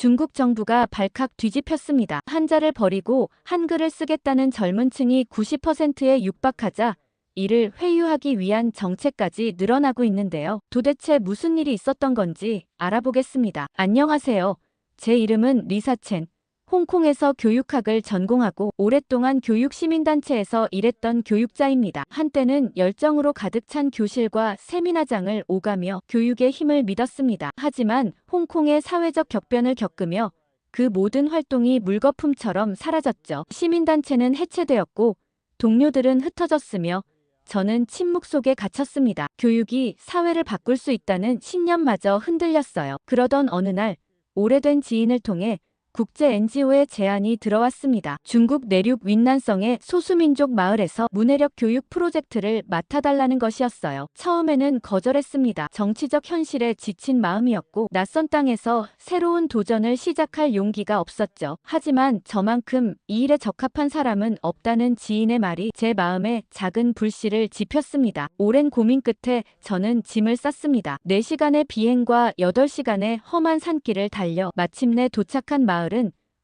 중국 정부가 발칵 뒤집혔습니다. 한자를 버리고 한글을 쓰겠다는 젊은 층이 90%에 육박하자 이를 회유하기 위한 정책까지 늘어나고 있는데요. 도대체 무슨 일이 있었던 건지 알아보겠습니다. 안녕하세요. 제 이름은 리사첸. 홍콩에서 교육학을 전공하고 오랫동안 교육시민단체에서 일했던 교육자입니다. 한때는 열정으로 가득 찬 교실과 세미나장을 오가며 교육의 힘을 믿었습니다. 하지만 홍콩의 사회적 격변을 겪으며 그 모든 활동이 물거품처럼 사라졌죠. 시민단체는 해체되었고 동료들은 흩어졌으며 저는 침묵 속에 갇혔습니다. 교육이 사회를 바꿀 수 있다는 신념마저 흔들렸어요. 그러던 어느 날 오래된 지인을 통해 국제 NGO의 제안이 들어왔습니다. 중국 내륙 윈난성의 소수민족 마을에서 문해력 교육 프로젝트를 맡아달라는 것이었어요. 처음에는 거절했습니다. 정치적 현실에 지친 마음이었고 낯선 땅에서 새로운 도전을 시작할 용기가 없었죠. 하지만 저만큼 이 일에 적합한 사람은 없다는 지인의 말이 제 마음에 작은 불씨를 지폈습니다. 오랜 고민 끝에 저는 짐을 쌌습니다. 4시간의 비행과 8시간의 험한 산길을 달려 마침내 도착한 마을은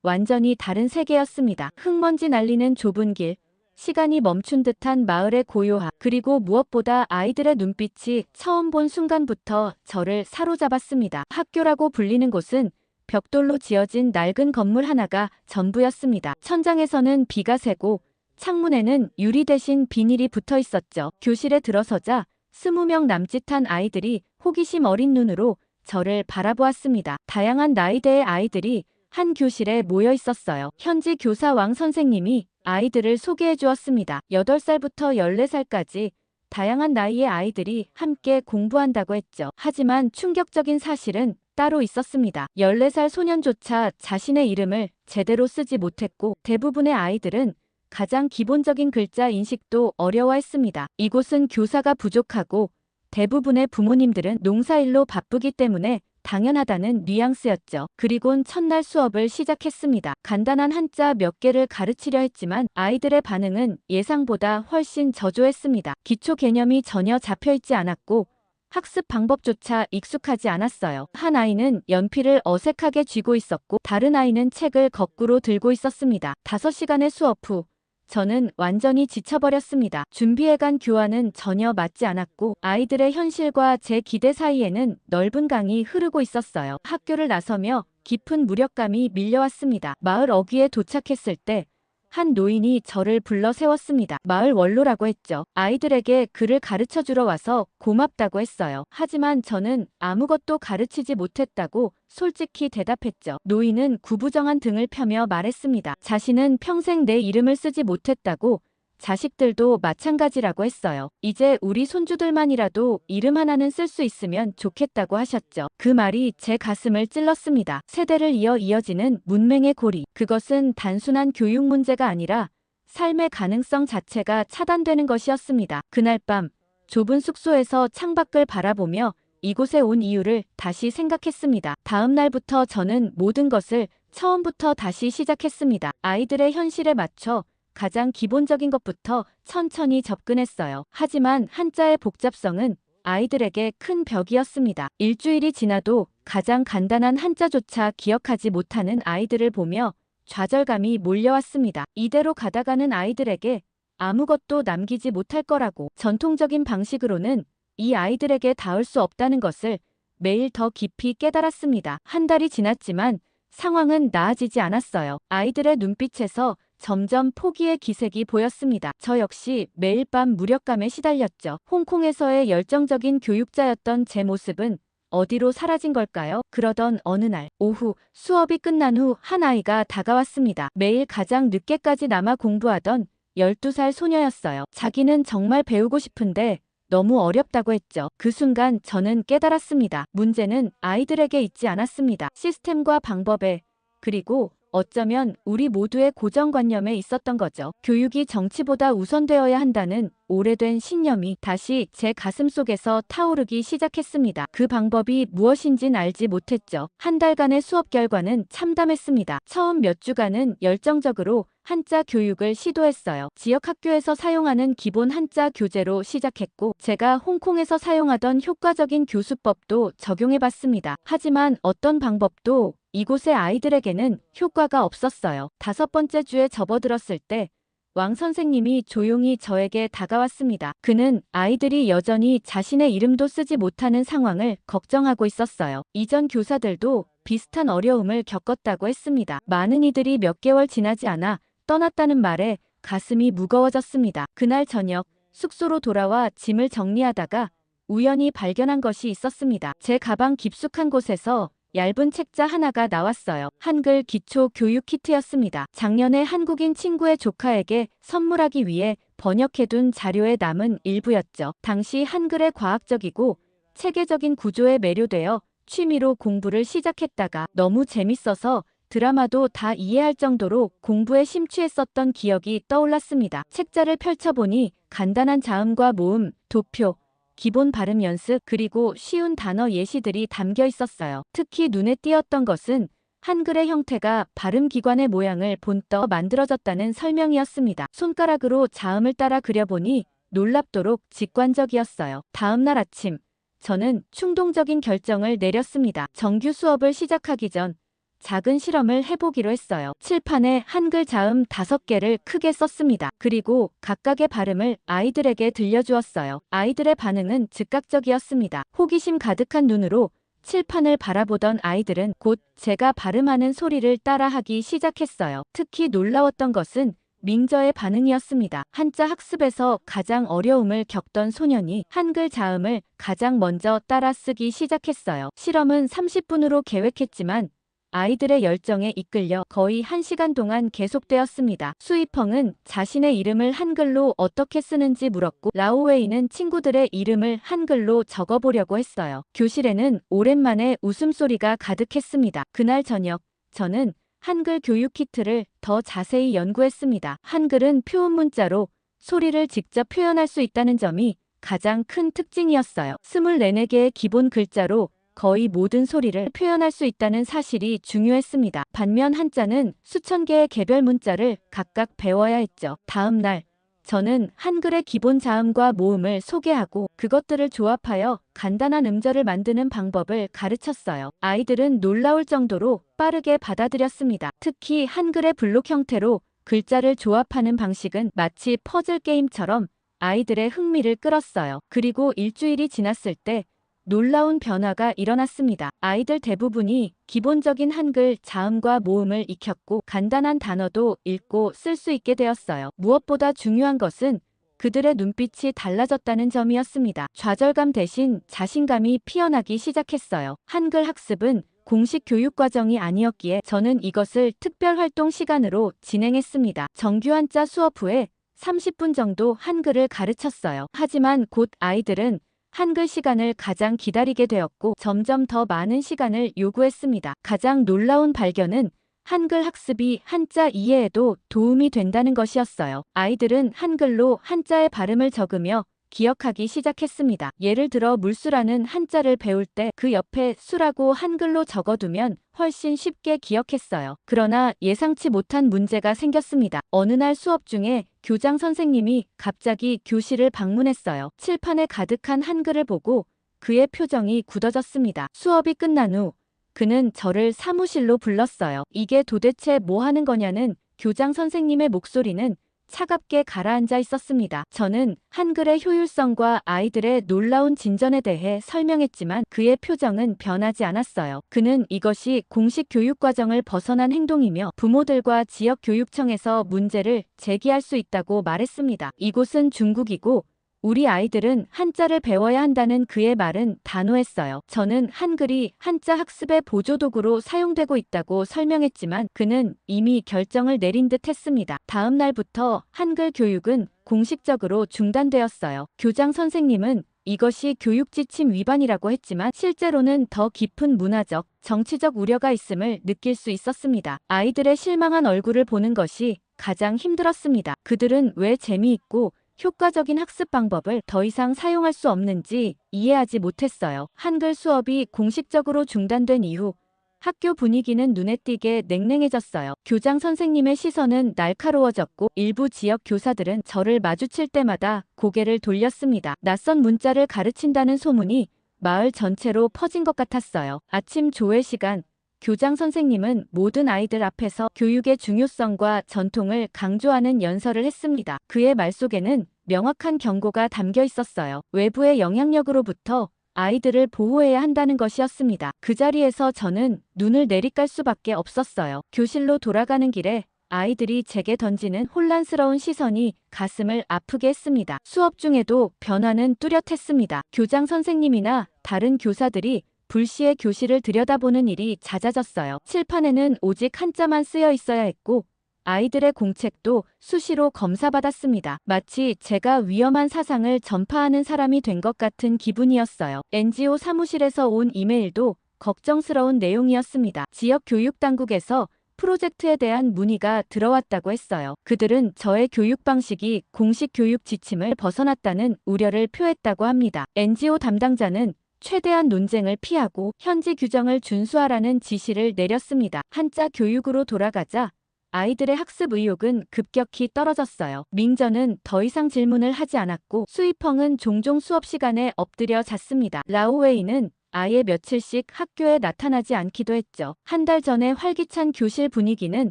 완전히 다른 세계였습니다. 흙먼지 날리는 좁은 길, 시간이 멈춘 듯한 마을의 고요함, 그리고 무엇보다 아이들의 눈빛이 처음 본 순간부터 저를 사로잡았습니다. 학교라고 불리는 곳은 벽돌로 지어진 낡은 건물 하나가 전부였습니다. 천장에서는 비가 새고 창문에는 유리 대신 비닐이 붙어 있었죠. 교실에 들어서자 20명 남짓한 아이들이 호기심 어린 눈으로 저를 바라보았습니다. 다양한 나이대의 아이들이 한 교실에 모여 있었어요. 현지 교사 왕 선생님이 아이들을 소개해 주었습니다. 8살부터 14살까지 다양한 나이의 아이들이 함께 공부한다고 했죠. 하지만 충격적인 사실은 따로 있었습니다. 14살 소년조차 자신의 이름을 제대로 쓰지 못했고 대부분의 아이들은 가장 기본적인 글자 인식도 어려워했습니다. 이곳은 교사가 부족하고 대부분의 부모님들은 농사일로 바쁘기 때문에 당연하다는 뉘앙스였죠. 그리곤 첫날 수업을 시작했습니다. 간단한 한자 몇 개를 가르치려 했지만 아이들의 반응은 예상보다 훨씬 저조했습니다. 기초 개념이 전혀 잡혀있지 않았고 학습 방법조차 익숙하지 않았어요. 한 아이는 연필을 어색하게 쥐고 있었고 다른 아이는 책을 거꾸로 들고 있었습니다. 5시간의 수업 후 저는 완전히 지쳐버렸습니다. 준비해간 교환은 전혀 맞지 않았고 아이들의 현실과 제 기대 사이에는 넓은 강이 흐르고 있었어요. 학교를 나서며 깊은 무력감이 밀려왔습니다. 마을 어귀에 도착했을 때 한 노인이 저를 불러 세웠습니다. 마을 원로라고 했죠. 아이들에게 글을 가르쳐주러 와서 고맙다고 했어요. 하지만 저는 아무것도 가르치지 못했다고 솔직히 대답했죠. 노인은 구부정한 등을 펴며 말했습니다. 자신은 평생 내 이름을 쓰지 못했다고, 자식들도 마찬가지라고 했어요. 이제 우리 손주들만이라도 이름 하나는 쓸 수 있으면 좋겠다고 하셨죠. 그 말이 제 가슴을 찔렀습니다. 세대를 이어지는 문맹의 고리. 그것은 단순한 교육 문제가 아니라 삶의 가능성 자체가 차단되는 것이었습니다. 그날 밤 좁은 숙소에서 창밖을 바라보며 이곳에 온 이유를 다시 생각했습니다. 다음 날부터 저는 모든 것을 처음부터 다시 시작했습니다. 아이들의 현실에 맞춰 가장 기본적인 것부터 천천히 접근했어요. 하지만 한자의 복잡성은 아이들에게 큰 벽이었습니다. 일주일이 지나도 가장 간단한 한자조차 기억하지 못하는 아이들을 보며 좌절감이 몰려왔습니다. 이대로 가다가는 아이들에게 아무것도 남기지 못할 거라고, 전통적인 방식으로는 이 아이들에게 닿을 수 없다는 것을 매일 더 깊이 깨달았습니다. 한 달이 지났지만 상황은 나아지지 않았어요. 아이들의 눈빛에서 점점 포기의 기색이 보였습니다. 저 역시 매일 밤 무력감에 시달렸죠. 홍콩에서의 열정적인 교육자였던 제 모습은 어디로 사라진 걸까요? 그러던 어느 날 오후 수업이 끝난 후 한 아이가 다가왔습니다. 매일 가장 늦게까지 남아 공부하던 12살 소녀였어요. 자기는 정말 배우고 싶은데 너무 어렵다고 했죠. 그 순간 저는 깨달았습니다. 문제는 아이들에게 있지 않았습니다. 시스템과 방법에, 그리고 어쩌면 우리 모두의 고정관념에 있었던 거죠. 교육이 정치보다 우선되어야 한다는 오래된 신념이 다시 제 가슴 속에서 타오르기 시작했습니다. 그 방법이 무엇인진 알지 못했죠. 한 달간의 수업 결과는 참담했습니다. 처음 몇 주간은 열정적으로 한자 교육을 시도했어요. 지역 학교에서 사용하는 기본 한자 교재로 시작했고 제가 홍콩에서 사용하던 효과적인 교수법도 적용해봤습니다. 하지만 어떤 방법도 이곳의 아이들에게는 효과가 없었어요. 5번째 주에 접어들었을 때 왕 선생님이 조용히 저에게 다가왔습니다. 그는 아이들이 여전히 자신의 이름도 쓰지 못하는 상황을 걱정하고 있었어요. 이전 교사들도 비슷한 어려움을 겪었다고 했습니다. 많은 이들이 몇 개월 지나지 않아 떠났다는 말에 가슴이 무거워졌습니다. 그날 저녁 숙소로 돌아와 짐을 정리하다가 우연히 발견한 것이 있었습니다. 제 가방 깊숙한 곳에서 얇은 책자 하나가 나왔어요. 한글 기초 교육 키트였습니다. 작년에 한국인 친구의 조카에게 선물하기 위해 번역해둔 자료에 남은 일부였죠. 당시 한글의 과학적이고 체계적인 구조에 매료되어 취미로 공부를 시작했다가 너무 재밌어서 드라마도 다 이해할 정도로 공부에 심취했었던 기억이 떠올랐습니다. 책자를 펼쳐보니 간단한 자음과 모음, 도표, 기본 발음 연습, 그리고 쉬운 단어 예시들이 담겨 있었어요. 특히 눈에 띄었던 것은 한글의 형태가 발음기관의 모양을 본떠 만들어졌다는 설명이었습니다. 손가락으로 자음을 따라 그려보니 놀랍도록 직관적이었어요. 다음 날 아침, 저는 충동적인 결정을 내렸습니다. 정규 수업을 시작하기 전 작은 실험을 해보기로 했어요. 칠판에 한글 자음 5개를 크게 썼습니다. 그리고 각각의 발음을 아이들에게 들려주었어요. 아이들의 반응은 즉각적이었습니다. 호기심 가득한 눈으로 칠판을 바라보던 아이들은 곧 제가 발음하는 소리를 따라하기 시작했어요. 특히 놀라웠던 것은 밍저의 반응이었습니다. 한자 학습에서 가장 어려움을 겪던 소년이 한글 자음을 가장 먼저 따라 쓰기 시작했어요. 실험은 30분으로 계획했지만 아이들의 열정에 이끌려 거의 1시간 동안 계속되었습니다. 수이펑은 자신의 이름을 한글로 어떻게 쓰는지 물었고 라오웨이는 친구들의 이름을 한글로 적어보려고 했어요. 교실에는 오랜만에 웃음소리가 가득했습니다. 그날 저녁, 저는 한글 교육 키트를 더 자세히 연구했습니다. 한글은 표음 문자로 소리를 직접 표현할 수 있다는 점이 가장 큰 특징이었어요. 24개의 기본 글자로 거의 모든 소리를 표현할 수 있다는 사실이 중요했습니다. 반면 한자는 수천 개의 개별 문자를 각각 배워야 했죠. 다음 날, 저는 한글의 기본 자음과 모음을 소개하고 그것들을 조합하여 간단한 음절을 만드는 방법을 가르쳤어요. 아이들은 놀라울 정도로 빠르게 받아들였습니다. 특히 한글의 블록 형태로 글자를 조합하는 방식은 마치 퍼즐 게임처럼 아이들의 흥미를 끌었어요. 그리고 일주일이 지났을 때 놀라운 변화가 일어났습니다. 아이들 대부분이 기본적인 한글 자음과 모음을 익혔고 간단한 단어도 읽고 쓸 수 있게 되었어요. 무엇보다 중요한 것은 그들의 눈빛이 달라졌다는 점이었습니다. 좌절감 대신 자신감이 피어나기 시작했어요. 한글 학습은 공식 교육 과정이 아니었기에 저는 이것을 특별활동 시간으로 진행했습니다. 정규 한자 수업 후에 30분 정도 한글을 가르쳤어요. 하지만 곧 아이들은 한글 시간을 가장 기다리게 되었고 점점 더 많은 시간을 요구했습니다. 가장 놀라운 발견은 한글 학습이 한자 이해에도 도움이 된다는 것이었어요. 아이들은 한글로 한자의 발음을 적으며 기억하기 시작했습니다. 예를 들어 물수라는 한자를 배울 때 그 옆에 수라고 한글로 적어두면 훨씬 쉽게 기억했어요. 그러나 예상치 못한 문제가 생겼습니다. 어느 날 수업 중에 교장 선생님이 갑자기 교실을 방문했어요. 칠판에 가득한 한글을 보고 그의 표정이 굳어졌습니다. 수업이 끝난 후 그는 저를 사무실로 불렀어요. 이게 도대체 뭐 하는 거냐는 교장 선생님의 목소리는 차갑게 가라앉아 있었습니다. 저는 한글의 효율성과 아이들의 놀라운 진전에 대해 설명했지만 그의 표정은 변하지 않았어요. 그는 이것이 공식 교육 과정을 벗어난 행동이며 부모들과 지역교육청에서 문제를 제기할 수 있다고 말했습니다. 이곳은 중국이고 우리 아이들은 한자를 배워야 한다는 그의 말은 단호했어요. 저는 한글이 한자 학습의 보조도구로 사용되고 있다고 설명했지만 그는 이미 결정을 내린 듯 했습니다. 다음 날부터 한글 교육은 공식적으로 중단되었어요. 교장 선생님은 이것이 교육지침 위반이라고 했지만 실제로는 더 깊은 문화적, 정치적 우려가 있음을 느낄 수 있었습니다. 아이들의 실망한 얼굴을 보는 것이 가장 힘들었습니다. 그들은 왜 재미있고 효과적인 학습 방법을 더 이상 사용할 수 없는지 이해하지 못했어요. 한글 수업이 공식적으로 중단된 이후 학교 분위기는 눈에 띄게 냉랭해졌어요. 교장 선생님의 시선은 날카로워졌고 일부 지역 교사들은 저를 마주칠 때마다 고개를 돌렸습니다. 낯선 문자를 가르친다는 소문이 마을 전체로 퍼진 것 같았어요. 아침 조회 시간, 교장 선생님은 모든 아이들 앞에서 교육의 중요성과 전통을 강조하는 연설을 했습니다. 그의 말 속에는 명확한 경고가 담겨 있었어요. 외부의 영향력으로부터 아이들을 보호해야 한다는 것이었습니다. 그 자리에서 저는 눈을 내리깔 수밖에 없었어요. 교실로 돌아가는 길에 아이들이 제게 던지는 혼란스러운 시선이 가슴을 아프게 했습니다. 수업 중에도 변화는 뚜렷했습니다. 교장 선생님이나 다른 교사들이 불시에 교실을 들여다보는 일이 잦아졌어요. 칠판에는 오직 한자만 쓰여 있어야 했고 아이들의 공책도 수시로 검사받았습니다. 마치 제가 위험한 사상을 전파하는 사람이 된 것 같은 기분이었어요. NGO 사무실에서 온 이메일도 걱정스러운 내용이었습니다. 지역 교육 당국에서 프로젝트에 대한 문의가 들어왔다고 했어요. 그들은 저의 교육 방식이 공식 교육 지침을 벗어났다는 우려를 표했다고 합니다. NGO 담당자는 최대한 논쟁을 피하고 현지 규정을 준수하라는 지시를 내렸습니다. 한자 교육으로 돌아가자 아이들의 학습 의욕은 급격히 떨어졌어요. 민저는 더 이상 질문을 하지 않았고 수이펑은 종종 수업 시간에 엎드려 잤습니다. 라오웨이는 아예 며칠씩 학교에 나타나지 않기도 했죠. 한 달 전에 활기찬 교실 분위기는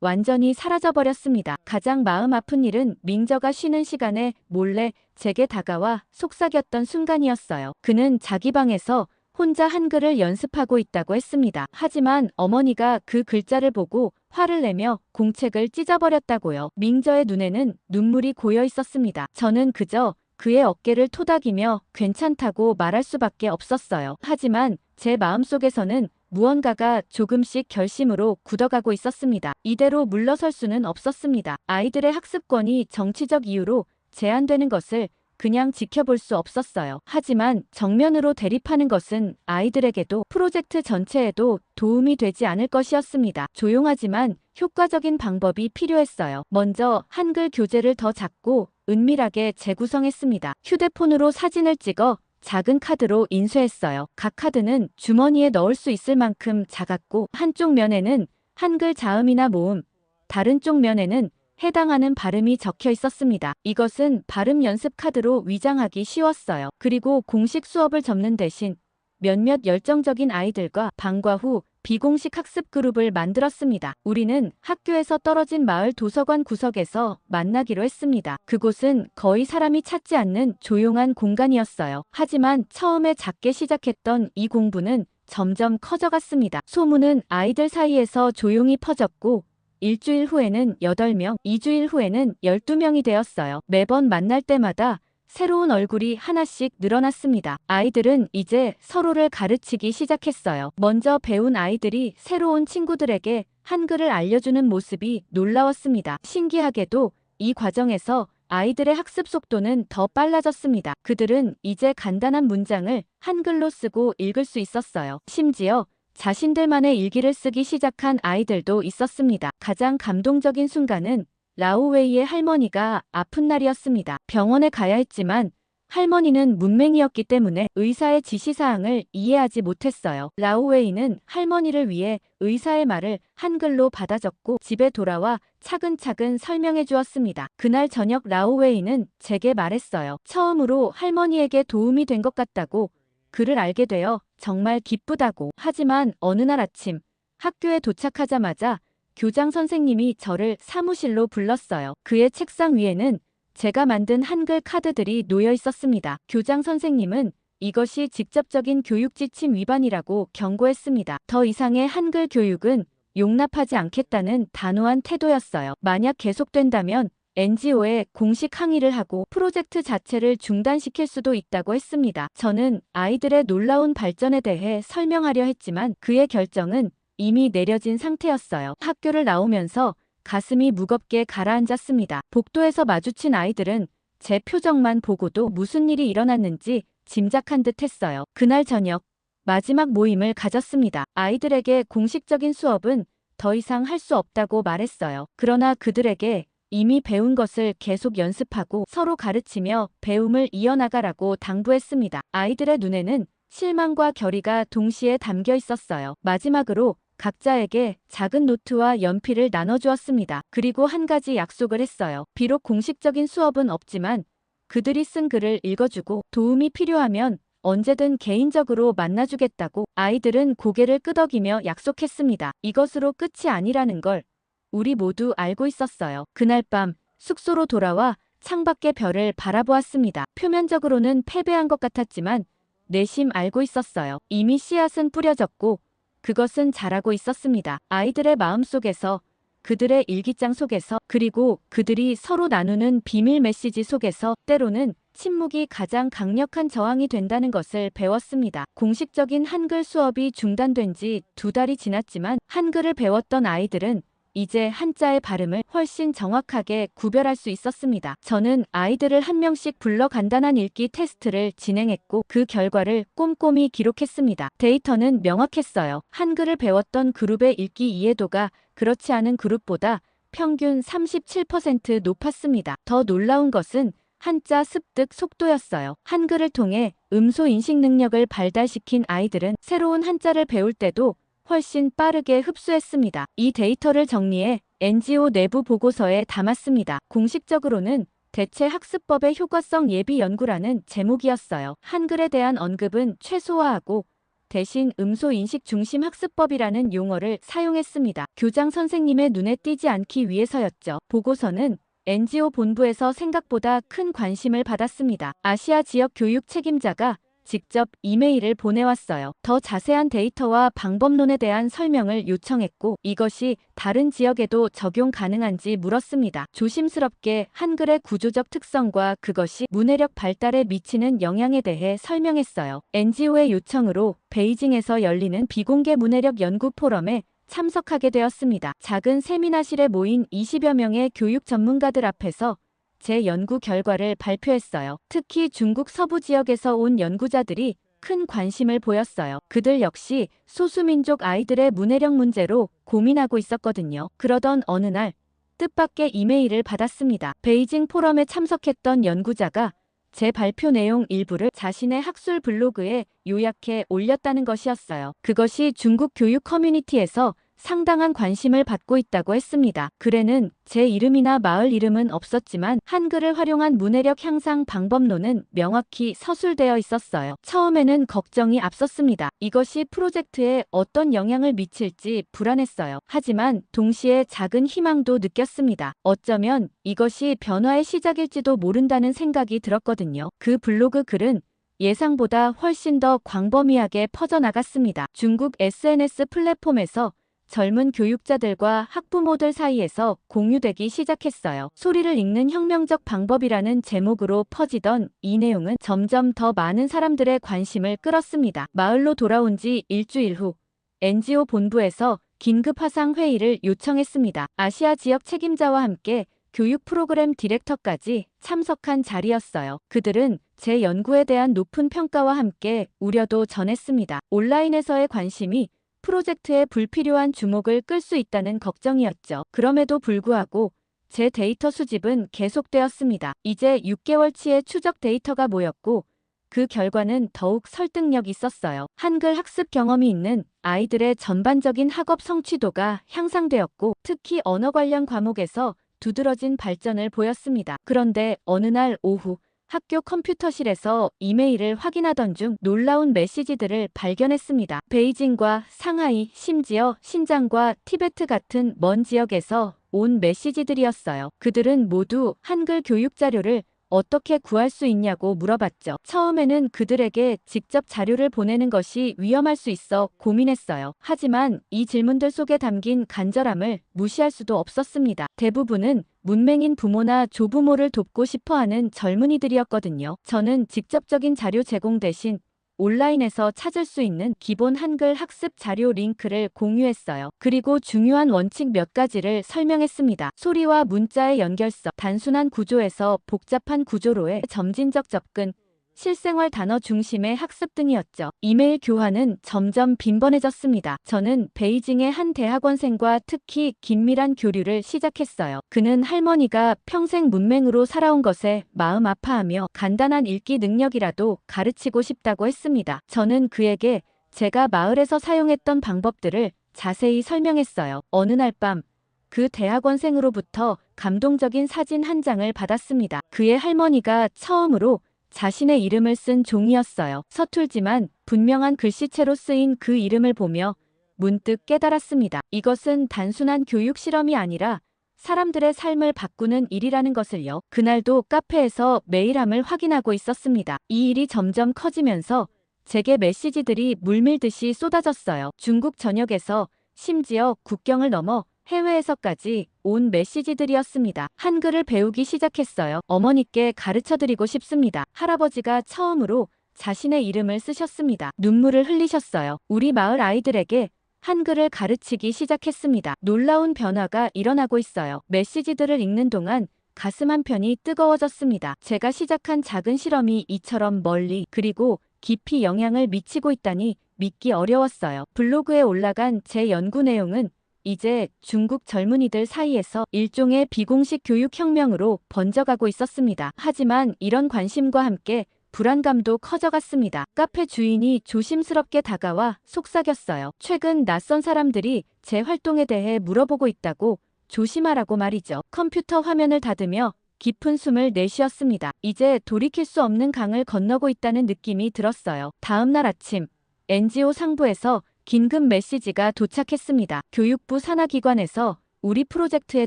완전히 사라져버렸습니다. 가장 마음 아픈 일은 민저가 쉬는 시간에 몰래 제게 다가와 속삭였던 순간이었어요. 그는 자기 방에서 혼자 한글을 연습하고 있다고 했습니다. 하지만 어머니가 그 글자를 보고 화를 내며 공책을 찢어버렸다고요. 민저의 눈에는 눈물이 고여 있었습니다. 저는 그저 그의 어깨를 토닥이며 괜찮다고 말할 수밖에 없었어요. 하지만 제 마음속에서는 무언가가 조금씩 결심으로 굳어가고 있었습니다. 이대로 물러설 수는 없었습니다. 아이들의 학습권이 정치적 이유로 제한되는 것을 그냥 지켜볼 수 없었어요. 하지만 정면으로 대립하는 것은 아이들에게도 프로젝트 전체에도 도움이 되지 않을 것이었습니다. 조용하지만 효과적인 방법이 필요했어요. 먼저 한글 교재를 더 작고 은밀하게 재구성했습니다. 휴대폰으로 사진을 찍어 작은 카드로 인쇄했어요. 각 카드는 주머니에 넣을 수 있을 만큼 작았고 한쪽 면에는 한글 자음이나 모음, 다른 쪽 면에는 해당하는 발음이 적혀 있었습니다. 이것은 발음 연습 카드로 위장하기 쉬웠어요. 그리고 공식 수업을 접는 대신 몇몇 열정적인 아이들과 방과 후 비공식 학습 그룹을 만들었습니다. 우리는 학교에서 떨어진 마을 도서관 구석에서 만나기로 했습니다. 그곳은 거의 사람이 찾지 않는 조용한 공간이었어요. 하지만 처음에 작게 시작했던 이 공부는 점점 커져갔습니다. 소문은 아이들 사이에서 조용히 퍼졌고 일주일 후에는 8명, 2주일 후에는 12명이 되었어요. 매번 만날 때마다 새로운 얼굴이 하나씩 늘어났습니다. 아이들은 이제 서로를 가르치기 시작했어요. 먼저 배운 아이들이 새로운 친구들에게 한글을 알려주는 모습이 놀라웠습니다. 신기하게도 이 과정에서 아이들의 학습 속도는 더 빨라졌습니다. 그들은 이제 간단한 문장을 한글로 쓰고 읽을 수 있었어요. 심지어 자신들만의 일기를 쓰기 시작한 아이들도 있었습니다. 가장 감동적인 순간은 라오웨이의 할머니가 아픈 날이었습니다. 병원에 가야 했지만 할머니는 문맹이었기 때문에 의사의 지시사항을 이해하지 못했어요. 라오웨이는 할머니를 위해 의사의 말을 한글로 받아 적고 집에 돌아와 차근차근 설명해 주었습니다. 그날 저녁 라오웨이는 제게 말했어요. 처음으로 할머니에게 도움이 된 것 같다고, 그를 알게 되어 정말 기쁘다고. 하지만 어느 날 아침 학교에 도착하자마자 교장 선생님이 저를 사무실로 불렀어요. 그의 책상 위에는 제가 만든 한글 카드들이 놓여 있었습니다. 교장 선생님은 이것이 직접적인 교육 지침 위반이라고 경고했습니다. 더 이상의 한글 교육은 용납하지 않겠다는 단호한 태도였어요. 만약 계속된다면 NGO에 공식 항의를 하고 프로젝트 자체를 중단시킬 수도 있다고 했습니다. 저는 아이들의 놀라운 발전에 대해 설명하려 했지만 그의 결정은 이미 내려진 상태였어요. 학교를 나오면서 가슴이 무겁게 가라앉았습니다. 복도에서 마주친 아이들은 제 표정만 보고도 무슨 일이 일어났는지 짐작한 듯 했어요. 그날 저녁 마지막 모임을 가졌습니다. 아이들에게 공식적인 수업은 더 이상 할 수 없다고 말했어요. 그러나 그들에게 이미 배운 것을 계속 연습하고 서로 가르치며 배움을 이어나가라고 당부했습니다. 아이들의 눈에는 실망과 결의가 동시에 담겨 있었어요. 마지막으로 각자에게 작은 노트와 연필을 나눠주었습니다. 그리고 한 가지 약속을 했어요. 비록 공식적인 수업은 없지만 그들이 쓴 글을 읽어주고 도움이 필요하면 언제든 개인적으로 만나주겠다고 아이들은 고개를 끄덕이며 약속했습니다. 이것으로 끝이 아니라는 걸 우리 모두 알고 있었어요. 그날 밤 숙소로 돌아와 창밖의 별을 바라보았습니다. 표면적으로는 패배한 것 같았지만 내심 알고 있었어요. 이미 씨앗은 뿌려졌고 그것은 자라고 있었습니다. 아이들의 마음속에서, 그들의 일기장 속에서, 그리고 그들이 서로 나누는 비밀 메시지 속에서 때로는 침묵이 가장 강력한 저항이 된다는 것을 배웠습니다. 공식적인 한글 수업이 중단된 지 2달이 지났지만 한글을 배웠던 아이들은 이제 한자의 발음을 훨씬 정확하게 구별할 수 있었습니다. 저는 아이들을 한 명씩 불러 간단한 읽기 테스트를 진행했고 그 결과를 꼼꼼히 기록했습니다. 데이터는 명확했어요. 한글을 배웠던 그룹의 읽기 이해도가 그렇지 않은 그룹보다 평균 37% 높았습니다. 더 놀라운 것은 한자 습득 속도였어요. 한글을 통해 음소 인식 능력을 발달시킨 아이들은 새로운 한자를 배울 때도 훨씬 빠르게 흡수했습니다. 이 데이터를 정리해 NGO 내부 보고서에 담았습니다. 공식적으로는 대체 학습법의 효과성 예비 연구라는 제목이었어요. 한글에 대한 언급은 최소화하고 대신 음소 인식 중심 학습법이라는 용어를 사용했습니다. 교장 선생님의 눈에 띄지 않기 위해서였죠. 보고서는 NGO 본부에서 생각보다 큰 관심을 받았습니다. 아시아 지역 교육 책임자가 직접 이메일을 보내왔어요. 더 자세한 데이터와 방법론에 대한 설명을 요청했고 이것이 다른 지역에도 적용 가능한지 물었습니다. 조심스럽게 한글의 구조적 특성과 그것이 문해력 발달에 미치는 영향에 대해 설명했어요. NGO의 요청으로 베이징에서 열리는 비공개 문해력 연구 포럼에 참석하게 되었습니다. 작은 세미나실에 모인 20여 명의 교육 전문가들 앞에서 제 연구 결과를 발표했어요. 특히 중국 서부 지역에서 온 연구자들이 큰 관심을 보였어요. 그들 역시 소수민족 아이들의 문해력 문제로 고민하고 있었거든요. 그러던 어느 날 뜻밖의 이메일을 받았습니다. 베이징 포럼에 참석했던 연구자가 제 발표 내용 일부를 자신의 학술 블로그에 요약해 올렸다는 것이었어요. 그것이 중국 교육 커뮤니티에서 상당한 관심을 받고 있다고 했습니다. 글에는 제 이름이나 마을 이름은 없었지만 한글을 활용한 문해력 향상 방법론은 명확히 서술되어 있었어요. 처음에는 걱정이 앞섰습니다. 이것이 프로젝트에 어떤 영향을 미칠지 불안했어요. 하지만 동시에 작은 희망도 느꼈습니다. 어쩌면 이것이 변화의 시작일지도 모른다는 생각이 들었거든요. 그 블로그 글은 예상보다 훨씬 더 광범위하게 퍼져나갔습니다. 중국 SNS 플랫폼에서 젊은 교육자들과 학부모들 사이에서 공유되기 시작했어요. 소리를 읽는 혁명적 방법이라는 제목으로 퍼지던 이 내용은 점점 더 많은 사람들의 관심을 끌었습니다. 마을로 돌아온 지 일주일 후 NGO 본부에서 긴급 화상 회의를 요청했습니다. 아시아 지역 책임자와 함께 교육 프로그램 디렉터까지 참석한 자리였어요. 그들은 제 연구에 대한 높은 평가와 함께 우려도 전했습니다. 온라인에서의 관심이 프로젝트에 불필요한 주목을 끌 수 있다는 걱정이었죠. 그럼에도 불구하고 제 데이터 수집은 계속되었습니다. 이제 6개월치의 추적 데이터가 모였고 그 결과는 더욱 설득력 있었어요. 한글 학습 경험이 있는 아이들의 전반적인 학업 성취도가 향상되었고 특히 언어 관련 과목에서 두드러진 발전을 보였습니다. 그런데 어느 날 오후 학교 컴퓨터실에서 이메일을 확인하던 중 놀라운 메시지들을 발견했습니다. 베이징과 상하이, 심지어 신장과 티베트 같은 먼 지역에서 온 메시지들이었어요. 그들은 모두 한글 교육 자료를 어떻게 구할 수 있냐고 물어봤죠. 처음에는 그들에게 직접 자료를 보내는 것이 위험할 수 있어 고민했어요. 하지만 이 질문들 속에 담긴 간절함을 무시할 수도 없었습니다. 대부분은 문맹인 부모나 조부모를 돕고 싶어하는 젊은이들이었거든요. 저는 직접적인 자료 제공 대신 온라인에서 찾을 수 있는 기본 한글 학습 자료 링크를 공유했어요. 그리고 중요한 원칙 몇 가지를 설명했습니다. 소리와 문자의 연결성, 단순한 구조에서 복잡한 구조로의 점진적 접근, 실생활 단어 중심의 학습 등이었죠. 이메일 교환은 점점 빈번해졌습니다. 저는 베이징의 한 대학원생과 특히 긴밀한 교류를 시작했어요. 그는 할머니가 평생 문맹으로 살아온 것에 마음 아파하며 간단한 읽기 능력이라도 가르치고 싶다고 했습니다. 저는 그에게 제가 마을에서 사용했던 방법들을 자세히 설명했어요. 어느 날 밤 그 대학원생으로부터 감동적인 사진 한 장을 받았습니다. 그의 할머니가 처음으로 자신의 이름을 쓴 종이었어요. 서툴지만 분명한 글씨체로 쓰인 그 이름을 보며 문득 깨달았습니다. 이것은 단순한 교육 실험이 아니라 사람들의 삶을 바꾸는 일이라는 것을요. 그날도 카페에서 메일함을 확인하고 있었습니다. 이 일이 점점 커지면서 제게 메시지들이 물밀듯이 쏟아졌어요. 중국 전역에서 심지어 국경을 넘어 해외에서까지 온 메시지들이었습니다. 한글을 배우기 시작했어요. 어머니께 가르쳐드리고 싶습니다. 할아버지가 처음으로 자신의 이름을 쓰셨습니다. 눈물을 흘리셨어요. 우리 마을 아이들에게 한글을 가르치기 시작했습니다. 놀라운 변화가 일어나고 있어요. 메시지들을 읽는 동안 가슴 한편이 뜨거워졌습니다. 제가 시작한 작은 실험이 이처럼 멀리 그리고 깊이 영향을 미치고 있다니 믿기 어려웠어요. 블로그에 올라간 제 연구 내용은 이제 중국 젊은이들 사이에서 일종의 비공식 교육혁명으로 번져가고 있었습니다. 하지만 이런 관심과 함께 불안감도 커져갔습니다. 카페 주인이 조심스럽게 다가와 속삭였어요. 최근 낯선 사람들이 제 활동에 대해 물어보고 있다고 조심하라고 말이죠. 컴퓨터 화면을 닫으며 깊은 숨을 내쉬었습니다. 이제 돌이킬 수 없는 강을 건너고 있다는 느낌이 들었어요. 다음 날 아침 NGO 상부에서 긴급 메시지가 도착했습니다. 교육부 산하기관에서 우리 프로젝트에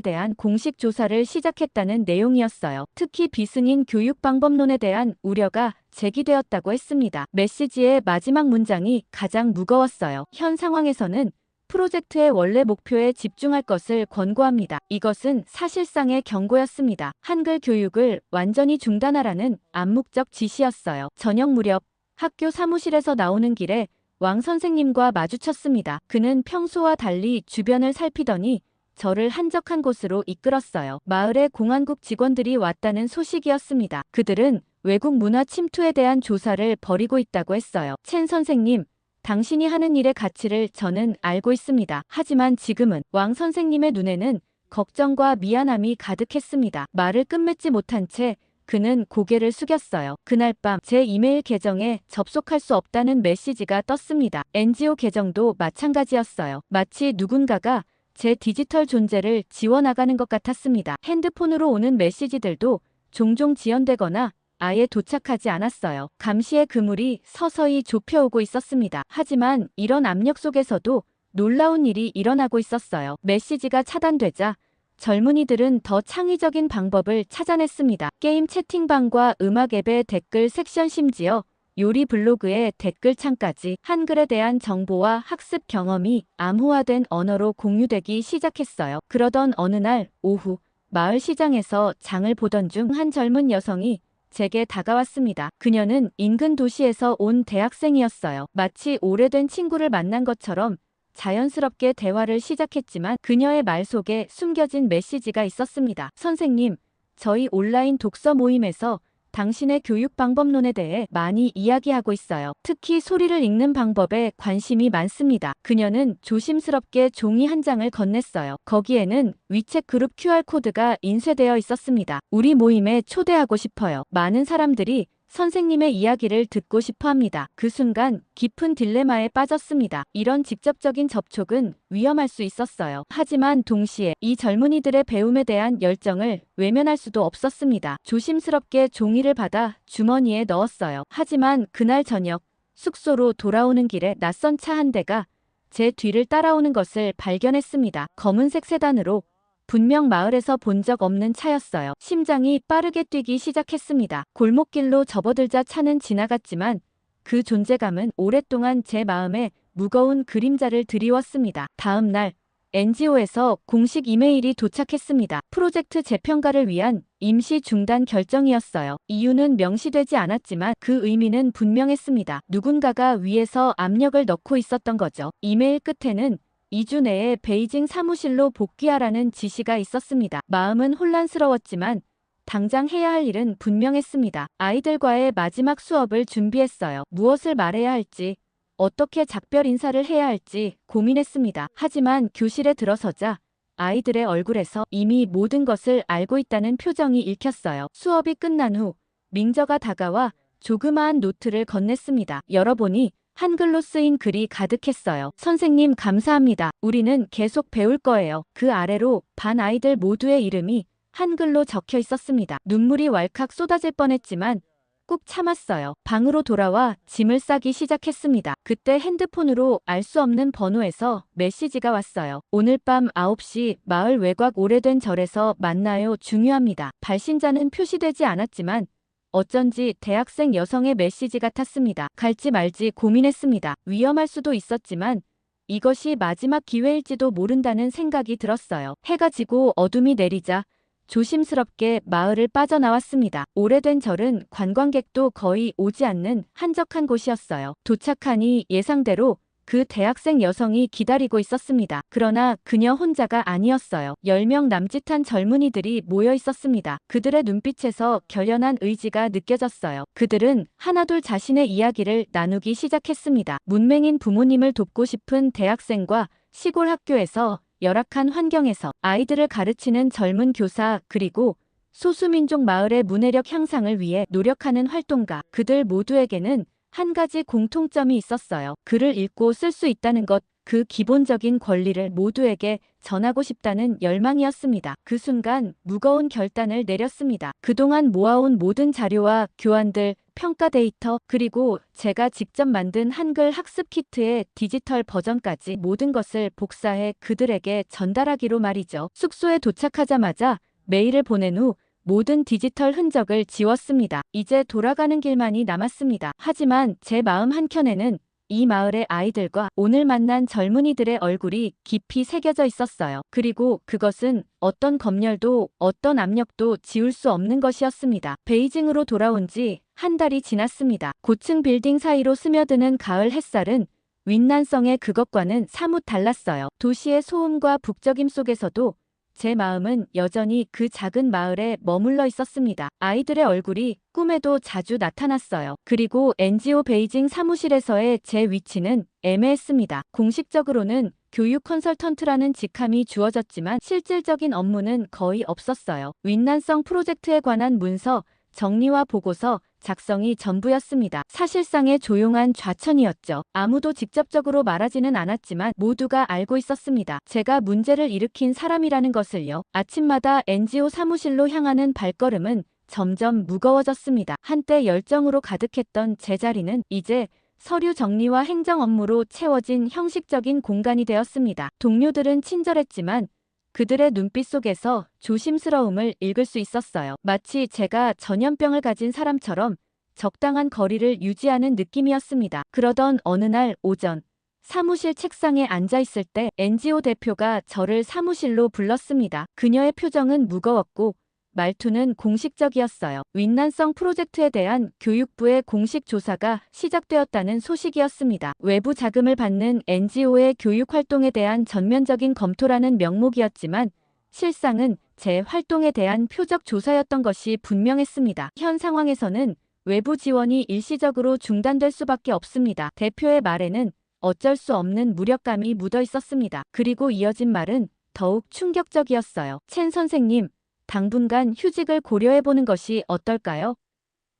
대한 공식 조사를 시작했다는 내용이었어요. 특히 비승인 교육 방법론에 대한 우려가 제기되었다고 했습니다. 메시지의 마지막 문장이 가장 무거웠어요. 현 상황에서는 프로젝트의 원래 목표에 집중할 것을 권고합니다. 이것은 사실상의 경고였습니다. 한글 교육을 완전히 중단하라는 암묵적 지시였어요. 저녁 무렵 학교 사무실에서 나오는 길에 왕 선생님과 마주쳤습니다. 그는 평소와 달리 주변을 살피더니 저를 한적한 곳으로 이끌었어요. 마을에 공안국 직원들이 왔다는 소식이었습니다. 그들은 외국 문화 침투에 대한 조사를 벌이고 있다고 했어요. 첸 선생님, 당신이 하는 일의 가치를 저는 알고 있습니다. 하지만 지금은 왕 선생님의 눈에는 걱정과 미안함이 가득했습니다. 말을 끝맺지 못한 채 그는 고개를 숙였어요. 그날 밤 제 이메일 계정에 접속할 수 없다는 메시지가 떴습니다. NGO 계정도 마찬가지였어요. 마치 누군가가 제 디지털 존재를 지워나가는 것 같았습니다. 핸드폰으로 오는 메시지들도 종종 지연되거나 아예 도착하지 않았어요. 감시의 그물이 서서히 좁혀오고 있었습니다. 하지만 이런 압력 속에서도 놀라운 일이 일어나고 있었어요. 메시지가 차단되자 젊은이들은 더 창의적인 방법을 찾아냈습니다. 게임 채팅방과 음악 앱의 댓글 섹션, 심지어 요리 블로그의 댓글창까지 한글에 대한 정보와 학습 경험이 암호화된 언어로 공유되기 시작했어요. 그러던 어느 날 오후 마을 시장에서 장을 보던 중 한 젊은 여성이 제게 다가왔습니다. 그녀는 인근 도시에서 온 대학생이었어요. 마치 오래된 친구를 만난 것처럼 자연스럽게 대화를 시작했지만 그녀의 말 속에 숨겨진 메시지가 있었습니다. 선생님, 저희 온라인 독서 모임에서 당신의 교육 방법론에 대해 많이 이야기하고 있어요. 특히 소리를 읽는 방법에 관심이 많습니다. 그녀는 조심스럽게 종이 한 장을 건넸어요. 거기에는 위챗 그룹 QR코드가 인쇄되어 있었습니다. 우리 모임에 초대하고 싶어요. 많은 사람들이 선생님의 이야기를 듣고 싶어 합니다. 그 순간 깊은 딜레마에 빠졌습니다. 이런 직접적인 접촉은 위험할 수 있었어요. 하지만 동시에 이 젊은이들의 배움에 대한 열정을 외면할 수도 없었습니다. 조심스럽게 종이를 받아 주머니에 넣었어요. 하지만 그날 저녁 숙소로 돌아오는 길에 낯선 차 한 대가 제 뒤를 따라오는 것을 발견했습니다. 검은색 세단으로 분명 마을에서 본 적 없는 차였어요. 심장이 빠르게 뛰기 시작했습니다. 골목길로 접어들자 차는 지나갔지만 그 존재감은 오랫동안 제 마음에 무거운 그림자를 드리웠습니다. 다음 날 NGO에서 공식 이메일이 도착했습니다. 프로젝트 재평가를 위한 임시 중단 결정이었어요. 이유는 명시되지 않았지만 그 의미는 분명했습니다. 누군가가 위에서 압력을 넣고 있었던 거죠. 이메일 끝에는 2주 내에 베이징 사무실로 복귀하라는 지시가 있었습니다. 마음은 혼란스러웠지만 당장 해야 할 일은 분명했습니다. 아이들과의 마지막 수업을 준비했어요. 무엇을 말해야 할지, 어떻게 작별 인사를 해야 할지 고민했습니다. 하지만 교실에 들어서자 아이들의 얼굴에서 이미 모든 것을 알고 있다는 표정이 읽혔어요. 수업이 끝난 후 밍저가 다가와 조그마한 노트를 건넸습니다. 열어보니 한글로 쓰인 글이 가득했어요. 선생님 감사합니다. 우리는 계속 배울 거예요. 그 아래로 반 아이들 모두의 이름이 한글로 적혀 있었습니다. 눈물이 왈칵 쏟아질 뻔했지만 꾹 참았어요. 방으로 돌아와 짐을 싸기 시작했습니다. 그때 핸드폰으로 알 수 없는 번호에서 메시지가 왔어요. 오늘 밤 9시 마을 외곽 오래된 절에서 만나요. 중요합니다. 발신자는 표시되지 않았지만 어쩐지 대학생 여성의 메시지 같았습니다. 갈지 말지 고민했습니다. 위험할 수도 있었지만 이것이 마지막 기회일지도 모른다는 생각이 들었어요. 해가 지고 어둠이 내리자 조심스럽게 마을을 빠져나왔습니다. 오래된 절은 관광객도 거의 오지 않는 한적한 곳이었어요. 도착하니 예상대로 그 대학생 여성이 기다리고 있었습니다. 그러나 그녀 혼자가 아니었어요. 10명 남짓한 젊은이들이 모여 있었습니다. 그들의 눈빛에서 결연한 의지가 느껴졌어요. 그들은 하나둘 자신의 이야기를 나누기 시작했습니다. 문맹인 부모님을 돕고 싶은 대학생과 시골 학교에서 열악한 환경에서 아이들을 가르치는 젊은 교사, 그리고 소수민족 마을의 문해력 향상을 위해 노력하는 활동가. 그들 모두에게는 한 가지 공통점이 있었어요. 글을 읽고 쓸 수 있다는 것, 그 기본적인 권리를 모두에게 전하고 싶다는 열망이었습니다. 그 순간 무거운 결단을 내렸습니다. 그동안 모아온 모든 자료와 교환들, 평가 데이터, 그리고 제가 직접 만든 한글 학습 키트의 디지털 버전까지 모든 것을 복사해 그들에게 전달하기로 말이죠. 숙소에 도착하자마자 메일을 보낸 후 모든 디지털 흔적을 지웠습니다. 이제 돌아가는 길만이 남았습니다. 하지만 제 마음 한켠에는 이 마을의 아이들과 오늘 만난 젊은이들의 얼굴이 깊이 새겨져 있었어요. 그리고 그것은 어떤 검열도 어떤 압력도 지울 수 없는 것이었습니다. 베이징으로 돌아온 지 한 달이 지났습니다. 고층 빌딩 사이로 스며드는 가을 햇살은 윈난성의 그것과는 사뭇 달랐어요. 도시의 소음과 북적임 속에서도 제 마음은 여전히 그 작은 마을에 머물러 있었습니다. 아이들의 얼굴이 꿈에도 자주 나타났어요. 그리고 NGO 베이징 사무실에서의 제 위치는 애매했습니다. 공식적으로는 교육 컨설턴트라는 직함이 주어졌지만 실질적인 업무는 거의 없었어요. 윈난성 프로젝트에 관한 문서, 정리와 보고서, 작성이 전부였습니다. 사실상의 조용한 좌천이었죠. 아무도 직접적으로 말하지는 않았지만 모두가 알고 있었습니다. 제가 문제를 일으킨 사람이라는 것을요. 아침마다 NGO 사무실로 향하는 발걸음은 점점 무거워졌습니다. 한때 열정으로 가득했던 제 자리는 이제 서류 정리와 행정 업무로 채워진 형식적인 공간이 되었습니다. 동료들은 친절했지만 그들의 눈빛 속에서 조심스러움을 읽을 수 있었어요. 마치 제가 전염병을 가진 사람처럼 적당한 거리를 유지하는 느낌이었습니다. 그러던 어느 날 오전, 사무실 책상에 앉아 있을 때 NGO 대표가 저를 사무실로 불렀습니다. 그녀의 표정은 무거웠고 말투는 공식적이었어요. 윈난성 프로젝트에 대한 교육부의 공식 조사가 시작되었다는 소식이었습니다. 외부 자금을 받는 NGO의 교육 활동에 대한 전면적인 검토라는 명목이었지만 실상은 제 활동에 대한 표적 조사였던 것이 분명했습니다. 현 상황에서는 외부 지원이 일시적으로 중단될 수밖에 없습니다. 대표의 말에는 어쩔 수 없는 무력감이 묻어 있었습니다. 그리고 이어진 말은 더욱 충격적이었어요. 첸 선생님, 당분간 휴직을 고려해보는 것이 어떨까요?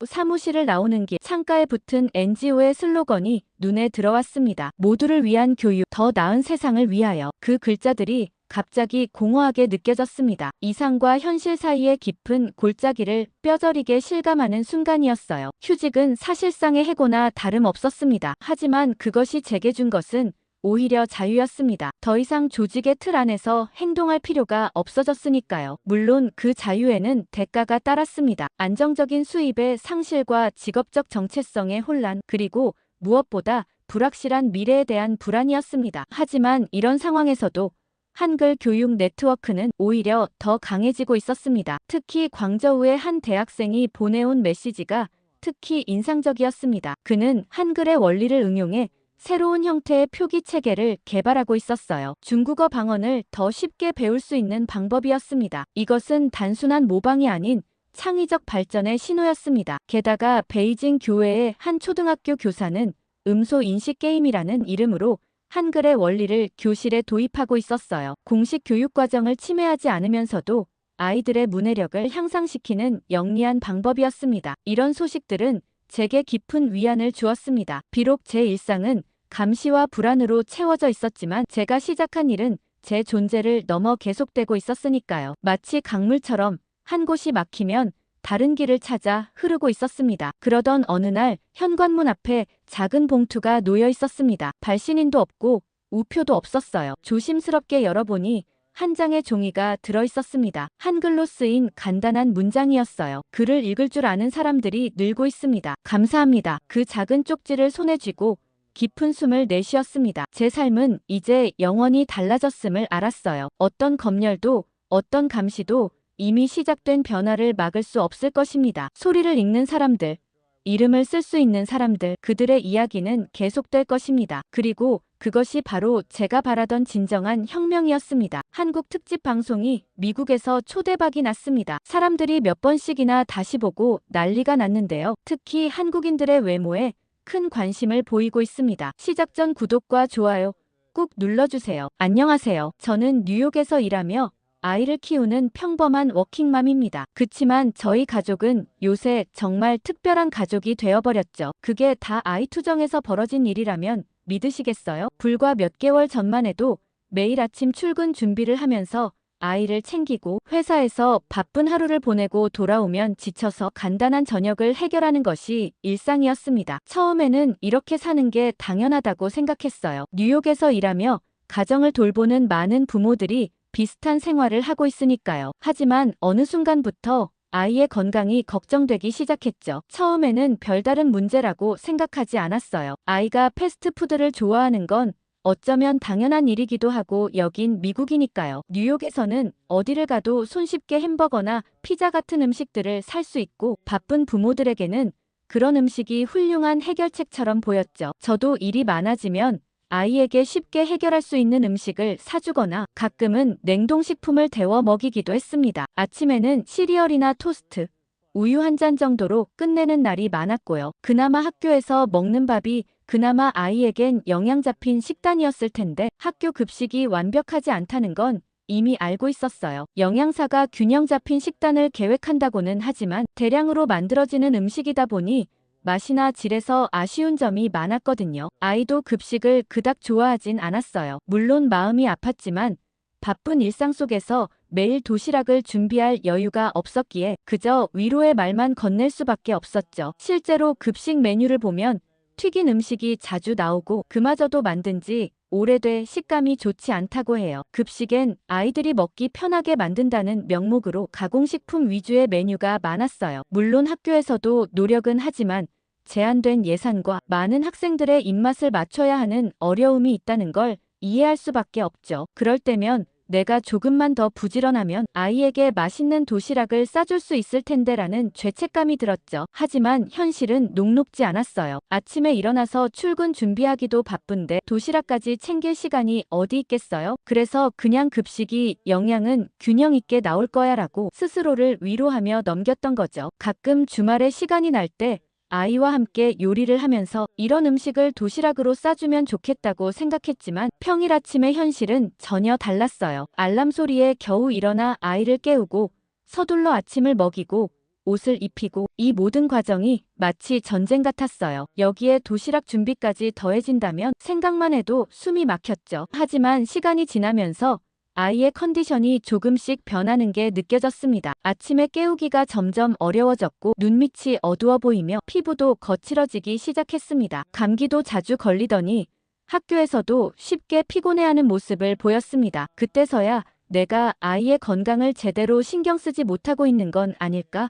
사무실을 나오는 길 창가에 붙은 NGO의 슬로건이 눈에 들어왔습니다. 모두를 위한 교육, 더 나은 세상을 위하여. 그 글자들이 갑자기 공허하게 느껴졌습니다. 이상과 현실 사이의 깊은 골짜기를 뼈저리게 실감하는 순간이었어요. 휴직은 사실상의 해고나 다름없었습니다. 하지만 그것이 제게 준 것은 오히려 자유였습니다. 더 이상 조직의 틀 안에서 행동할 필요가 없어졌으니까요. 물론 그 자유에는 대가가 따랐습니다. 안정적인 수입의 상실과 직업적 정체성의 혼란, 그리고 무엇보다 불확실한 미래에 대한 불안이었습니다. 하지만 이런 상황에서도 한글 교육 네트워크는 오히려 더 강해지고 있었습니다. 특히 광저우의 한 대학생이 보내온 메시지가 특히 인상적이었습니다. 그는 한글의 원리를 응용해 새로운 형태의 표기 체계를 개발하고 있었어요. 중국어 방언을 더 쉽게 배울 수 있는 방법이었습니다. 이것은 단순한 모방이 아닌 창의적 발전의 신호였습니다. 게다가 베이징 교회의 한 초등학교 교사는 음소 인식 게임이라는 이름으로 한글의 원리를 교실에 도입하고 있었어요. 공식 교육 과정을 침해하지 않으면서도 아이들의 문해력을 향상시키는 영리한 방법이었습니다. 이런 소식들은 제게 깊은 위안을 주었습니다. 비록 제 일상은 감시와 불안으로 채워져 있었지만 제가 시작한 일은 제 존재를 넘어 계속되고 있었으니까요. 마치 강물처럼 한 곳이 막히면 다른 길을 찾아 흐르고 있었습니다. 그러던 어느 날 현관문 앞에 작은 봉투가 놓여 있었습니다. 발신인도 없고 우표도 없었어요. 조심스럽게 열어보니 한 장의 종이가 들어 있었습니다. 한글로 쓰인 간단한 문장이었어요. 글을 읽을 줄 아는 사람들이 늘고 있습니다. 감사합니다. 그 작은 쪽지를 손에 쥐고 깊은 숨을 내쉬었습니다. 제 삶은 이제 영원히 달라졌음을 알았어요. 어떤 검열도 어떤 감시도 이미 시작된 변화를 막을 수 없을 것입니다. 소리를 읽는 사람들, 이름을 쓸 수 있는 사람들, 그들의 이야기는 계속될 것입니다. 그리고 그것이 바로 제가 바라던 진정한 혁명이었습니다. 한국 특집 방송이 미국에서 초대박이 났습니다. 사람들이 몇 번씩이나 다시 보고 난리가 났는데요. 특히 한국인들의 외모에 큰 관심을 보이고 있습니다. 시작 전 구독과 좋아요 꾹 눌러주세요. 안녕하세요. 저는 뉴욕에서 일하며 아이를 키우는 평범한 워킹맘입니다. 그치만 저희 가족은 요새 정말 특별한 가족이 되어버렸죠. 그게 다 아이 투정에서 벌어진 일이라면 믿으시겠어요? 불과 몇 개월 전만 해도 매일 아침 출근 준비를 하면서 아이를 챙기고 회사에서 바쁜 하루를 보내고 돌아오면 지쳐서 간단한 저녁을 해결하는 것이 일상이었습니다. 처음에는 이렇게 사는 게 당연하다고 생각했어요. 뉴욕에서 일하며 가정을 돌보는 많은 부모들이 비슷한 생활을 하고 있으니까요. 하지만 어느 순간부터 아이의 건강이 걱정되기 시작했죠. 처음에는 별다른 문제라고 생각하지 않았어요. 아이가 패스트푸드를 좋아하는 건 어쩌면 당연한 일이기도 하고 여긴 미국이니까요. 뉴욕에서는 어디를 가도 손쉽게 햄버거나 피자 같은 음식들을 살 수 있고 바쁜 부모들에게는 그런 음식이 훌륭한 해결책처럼 보였죠. 저도 일이 많아지면 아이에게 쉽게 해결할 수 있는 음식을 사주거나 가끔은 냉동식품을 데워 먹이기도 했습니다. 아침에는 시리얼이나 토스트, 우유 한 잔 정도로 끝내는 날이 많았고요. 그나마 학교에서 먹는 밥이 그나마 아이에겐 영양 잡힌 식단이었을 텐데 학교 급식이 완벽하지 않다는 건 이미 알고 있었어요. 영양사가 균형 잡힌 식단을 계획한다고는 하지만 대량으로 만들어지는 음식이다 보니 맛이나 질에서 아쉬운 점이 많았거든요. 아이도 급식을 그닥 좋아하진 않았어요. 물론 마음이 아팠지만 바쁜 일상 속에서 매일 도시락을 준비할 여유가 없었기에 그저 위로의 말만 건넬 수밖에 없었죠. 실제로 급식 메뉴를 보면 튀긴 음식이 자주 나오고 그마저도 만든 지 오래돼 식감이 좋지 않다고 해요. 급식엔 아이들이 먹기 편하게 만든다는 명목으로 가공식품 위주의 메뉴가 많았어요. 물론 학교에서도 노력은 하지만 제한된 예산과 많은 학생들의 입맛을 맞춰야 하는 어려움이 있다는 걸 이해할 수밖에 없죠. 그럴 때면 내가 조금만 더 부지런하면 아이에게 맛있는 도시락을 싸줄 수 있을 텐데라는 죄책감이 들었죠. 하지만 현실은 녹록지 않았어요. 아침에 일어나서 출근 준비하기도 바쁜데 도시락까지 챙길 시간이 어디 있겠어요? 그래서 그냥 급식이 영양은 균형 있게 나올 거야 라고 스스로를 위로하며 넘겼던 거죠. 가끔 주말에 시간이 날 때 아이와 함께 요리를 하면서 이런 음식을 도시락으로 싸주면 좋겠다고 생각했지만 평일 아침의 현실은 전혀 달랐어요. 알람 소리에 겨우 일어나 아이를 깨우고 서둘러 아침을 먹이고 옷을 입히고 이 모든 과정이 마치 전쟁 같았어요. 여기에 도시락 준비까지 더해진다면 생각만 해도 숨이 막혔죠. 하지만 시간이 지나면서 아이의 컨디션이 조금씩 변하는 게 느껴졌습니다. 아침에 깨우기가 점점 어려워졌고 눈밑이 어두워 보이며 피부도 거칠어지기 시작했습니다. 감기도 자주 걸리더니 학교에서도 쉽게 피곤해하는 모습을 보였습니다. 그때서야 내가 아이의 건강을 제대로 신경 쓰지 못하고 있는 건 아닐까?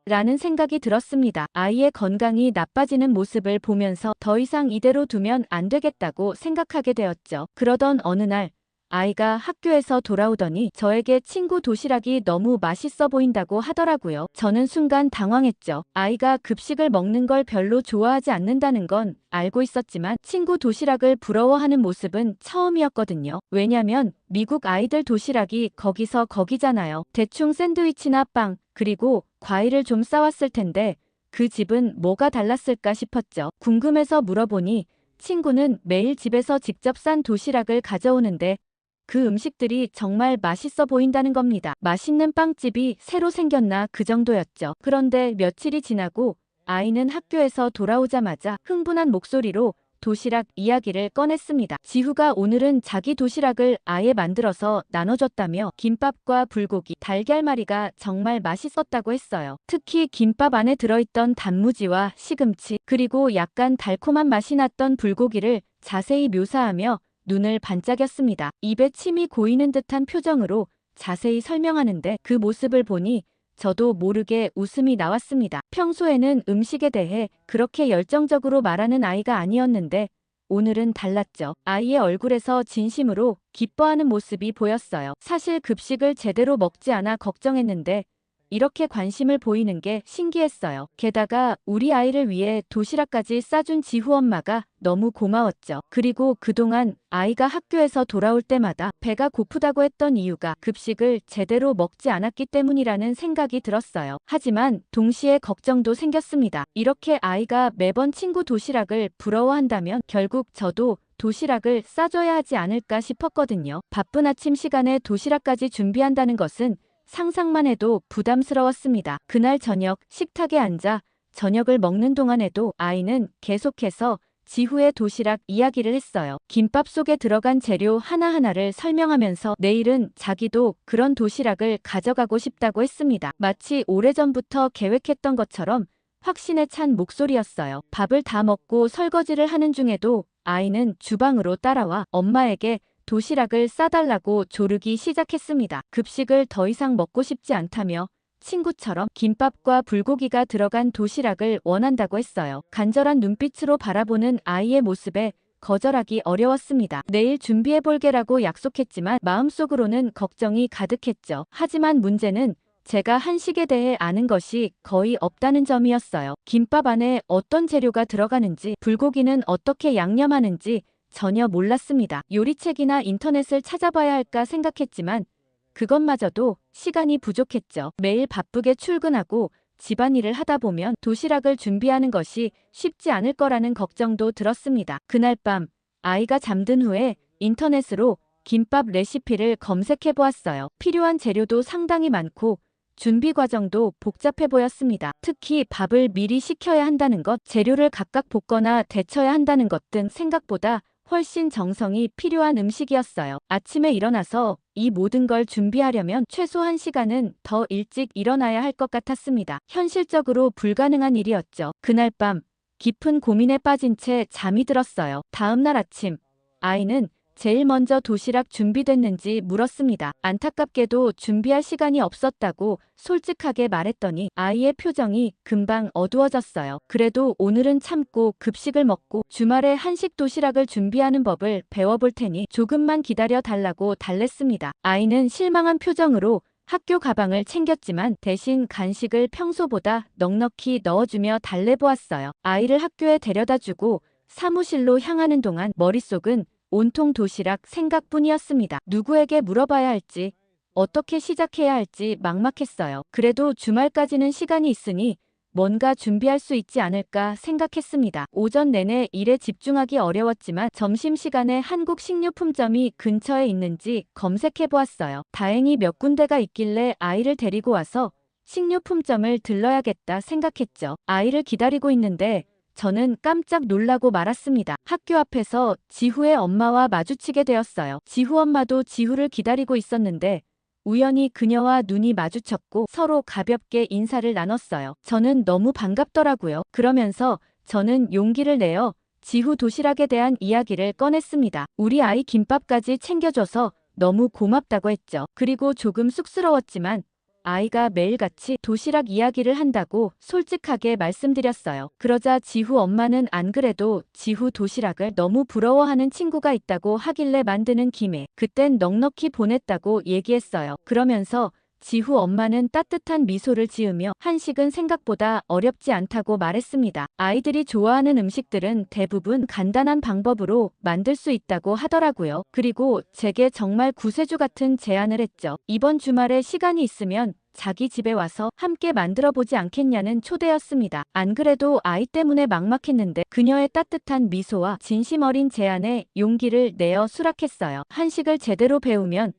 라는 생각이 들었습니다. 아이의 건강이 나빠지는 모습을 보면서 더 이상 이대로 두면 안 되겠다고 생각하게 되었죠. 그러던 어느 날 아이가 학교에서 돌아오더니 저에게 친구 도시락이 너무 맛있어 보인다고 하더라고요. 저는 순간 당황했죠. 아이가 급식을 먹는 걸 별로 좋아하지 않는다는 건 알고 있었지만 친구 도시락을 부러워하는 모습은 처음이었거든요. 왜냐면 미국 아이들 도시락이 거기서 거기잖아요. 대충 샌드위치나 빵, 그리고 과일을 좀 싸왔을 텐데 그 집은 뭐가 달랐을까 싶었죠. 궁금해서 물어보니 친구는 매일 집에서 직접 싼 도시락을 가져오는데 그 음식들이 정말 맛있어 보인다는 겁니다. 맛있는 빵집이 새로 생겼나 그 정도였죠. 그런데 며칠이 지나고 아이는 학교에서 돌아오자마자 흥분한 목소리로 도시락 이야기를 꺼냈습니다. 지후가 오늘은 자기 도시락을 아예 만들어서 나눠줬다며 김밥과 불고기, 달걀말이가 정말 맛있었다고 했어요. 특히 김밥 안에 들어있던 단무지와 시금치, 그리고 약간 달콤한 맛이 났던 불고기를 자세히 묘사하며 눈을 반짝였습니다. 입에 침이 고이는 듯한 표정으로 자세히 설명하는데 그 모습을 보니 저도 모르게 웃음이 나왔습니다. 평소에는 음식에 대해 그렇게 열정적으로 말하는 아이가 아니었는데 오늘은 달랐죠. 아이의 얼굴에서 진심으로 기뻐하는 모습이 보였어요. 사실 급식을 제대로 먹지 않아 걱정했는데 이렇게 관심을 보이는 게 신기했어요. 게다가 우리 아이를 위해 도시락까지 싸준 지후 엄마가 너무 고마웠죠. 그리고 그동안 아이가 학교에서 돌아올 때마다 배가 고프다고 했던 이유가 급식을 제대로 먹지 않았기 때문이라는 생각이 들었어요. 하지만 동시에 걱정도 생겼습니다. 이렇게 아이가 매번 친구 도시락을 부러워한다면 결국 저도 도시락을 싸줘야 하지 않을까 싶었거든요. 바쁜 아침 시간에 도시락까지 준비한다는 것은 상상만 해도 부담스러웠습니다. 그날 저녁 식탁에 앉아 저녁을 먹는 동안에도 아이는 계속해서 지후의 도시락 이야기를 했어요. 김밥 속에 들어간 재료 하나하나를 설명하면서 내일은 자기도 그런 도시락을 가져가고 싶다고 했습니다. 마치 오래전부터 계획했던 것처럼 확신에 찬 목소리였어요. 밥을 다 먹고 설거지를 하는 중에도 아이는 주방으로 따라와 엄마에게 도시락을 싸달라고 조르기 시작했습니다. 급식을 더 이상 먹고 싶지 않다며 친구처럼 김밥과 불고기가 들어간 도시락을 원한다고 했어요. 간절한 눈빛으로 바라보는 아이의 모습에 거절하기 어려웠습니다. 내일 준비해볼게라고 약속했지만 마음속으로는 걱정이 가득했죠. 하지만 문제는 제가 한식에 대해 아는 것이 거의 없다는 점이었어요. 김밥 안에 어떤 재료가 들어가는지, 불고기는 어떻게 양념하는지 전혀 몰랐습니다. 요리책이나 인터넷을 찾아봐야 할까 생각했지만 그것마저도 시간이 부족했죠. 매일 바쁘게 출근하고 집안일을 하다 보면 도시락을 준비하는 것이 쉽지 않을 거라는 걱정도 들었습니다. 그날 밤 아이가 잠든 후에 인터넷으로 김밥 레시피를 검색해 보았어요. 필요한 재료도 상당히 많고 준비 과정도 복잡해 보였습니다. 특히 밥을 미리 식혀야 한다는 것, 재료를 각각 볶거나 데쳐야 한다는 것 등 생각보다 훨씬 정성이 필요한 음식이었어요. 아침에 일어나서 이 모든 걸 준비하려면 최소 1시간은 더 일찍 일어나야 할 것 같았습니다. 현실적으로 불가능한 일이었죠. 그날 밤 깊은 고민에 빠진 채 잠이 들었어요. 다음 날 아침 아이는 제일 먼저 도시락 준비됐는지 물었습니다. 안타깝게도 준비할 시간이 없었다고 솔직하게 말했더니 아이의 표정이 금방 어두워졌어요. 그래도 오늘은 참고 급식을 먹고 주말에 한식 도시락을 준비하는 법을 배워볼 테니 조금만 기다려 달라고 달랬습니다. 아이는 실망한 표정으로 학교 가방을 챙겼지만 대신 간식을 평소보다 넉넉히 넣어주며 달래보았어요. 아이를 학교에 데려다주고 사무실로 향하는 동안 머릿속은 온통 도시락 생각뿐이었습니다. 누구에게 물어봐야 할지, 어떻게 시작해야 할지 막막했어요. 그래도 주말까지는 시간이 있으니 뭔가 준비할 수 있지 않을까 생각했습니다. 오전 내내 일에 집중하기 어려웠지만 점심시간에 한국 식료품점이 근처에 있는지 검색해 보았어요. 다행히 몇 군데가 있길래 아이를 데리고 와서 식료품점을 들러야겠다 생각했죠. 아이를 기다리고 있는데 저는 깜짝 놀라고 말았습니다. 학교 앞에서 지후의 엄마와 마주치게 되었어요. 지후 엄마도 지후를 기다리고 있었는데 우연히 그녀와 눈이 마주쳤고 서로 가볍게 인사를 나눴어요. 저는 너무 반갑더라고요. 그러면서 저는 용기를 내어 지후 도시락에 대한 이야기를 꺼냈습니다. 우리 아이 김밥까지 챙겨줘서 너무 고맙다고 했죠. 그리고 조금 쑥스러웠지만 아이가 매일같이 도시락 이야기를 한다고 솔직하게 말씀드렸어요. 그러자 지후 엄마는 안 그래도 지후 도시락을 너무 부러워하는 친구가 있다고 하길래 만드는 김에 그땐 넉넉히 보냈다고 얘기했어요. 그러면서 지후 엄마는 따뜻한 미소를 지으며 한식은 생각보다 어렵지 않다고 말했습니다. 아이들이 좋아하는 음식들은 대부분 간단한 방법으로 만들 수 있다고 하더라고요. 그리고 제게 정말 구세주 같은 제안을 했죠. 이번 주말에 시간이 있으면 자기 집에 와서 함께 만들어보지 않겠냐는 초대였습니다. 안 그래도 아이 때문에 막막했는데 그녀의 따뜻한 미소와 진심 어린 제안에 용기를 내어 수락했어요. 한식을 제대로 배우면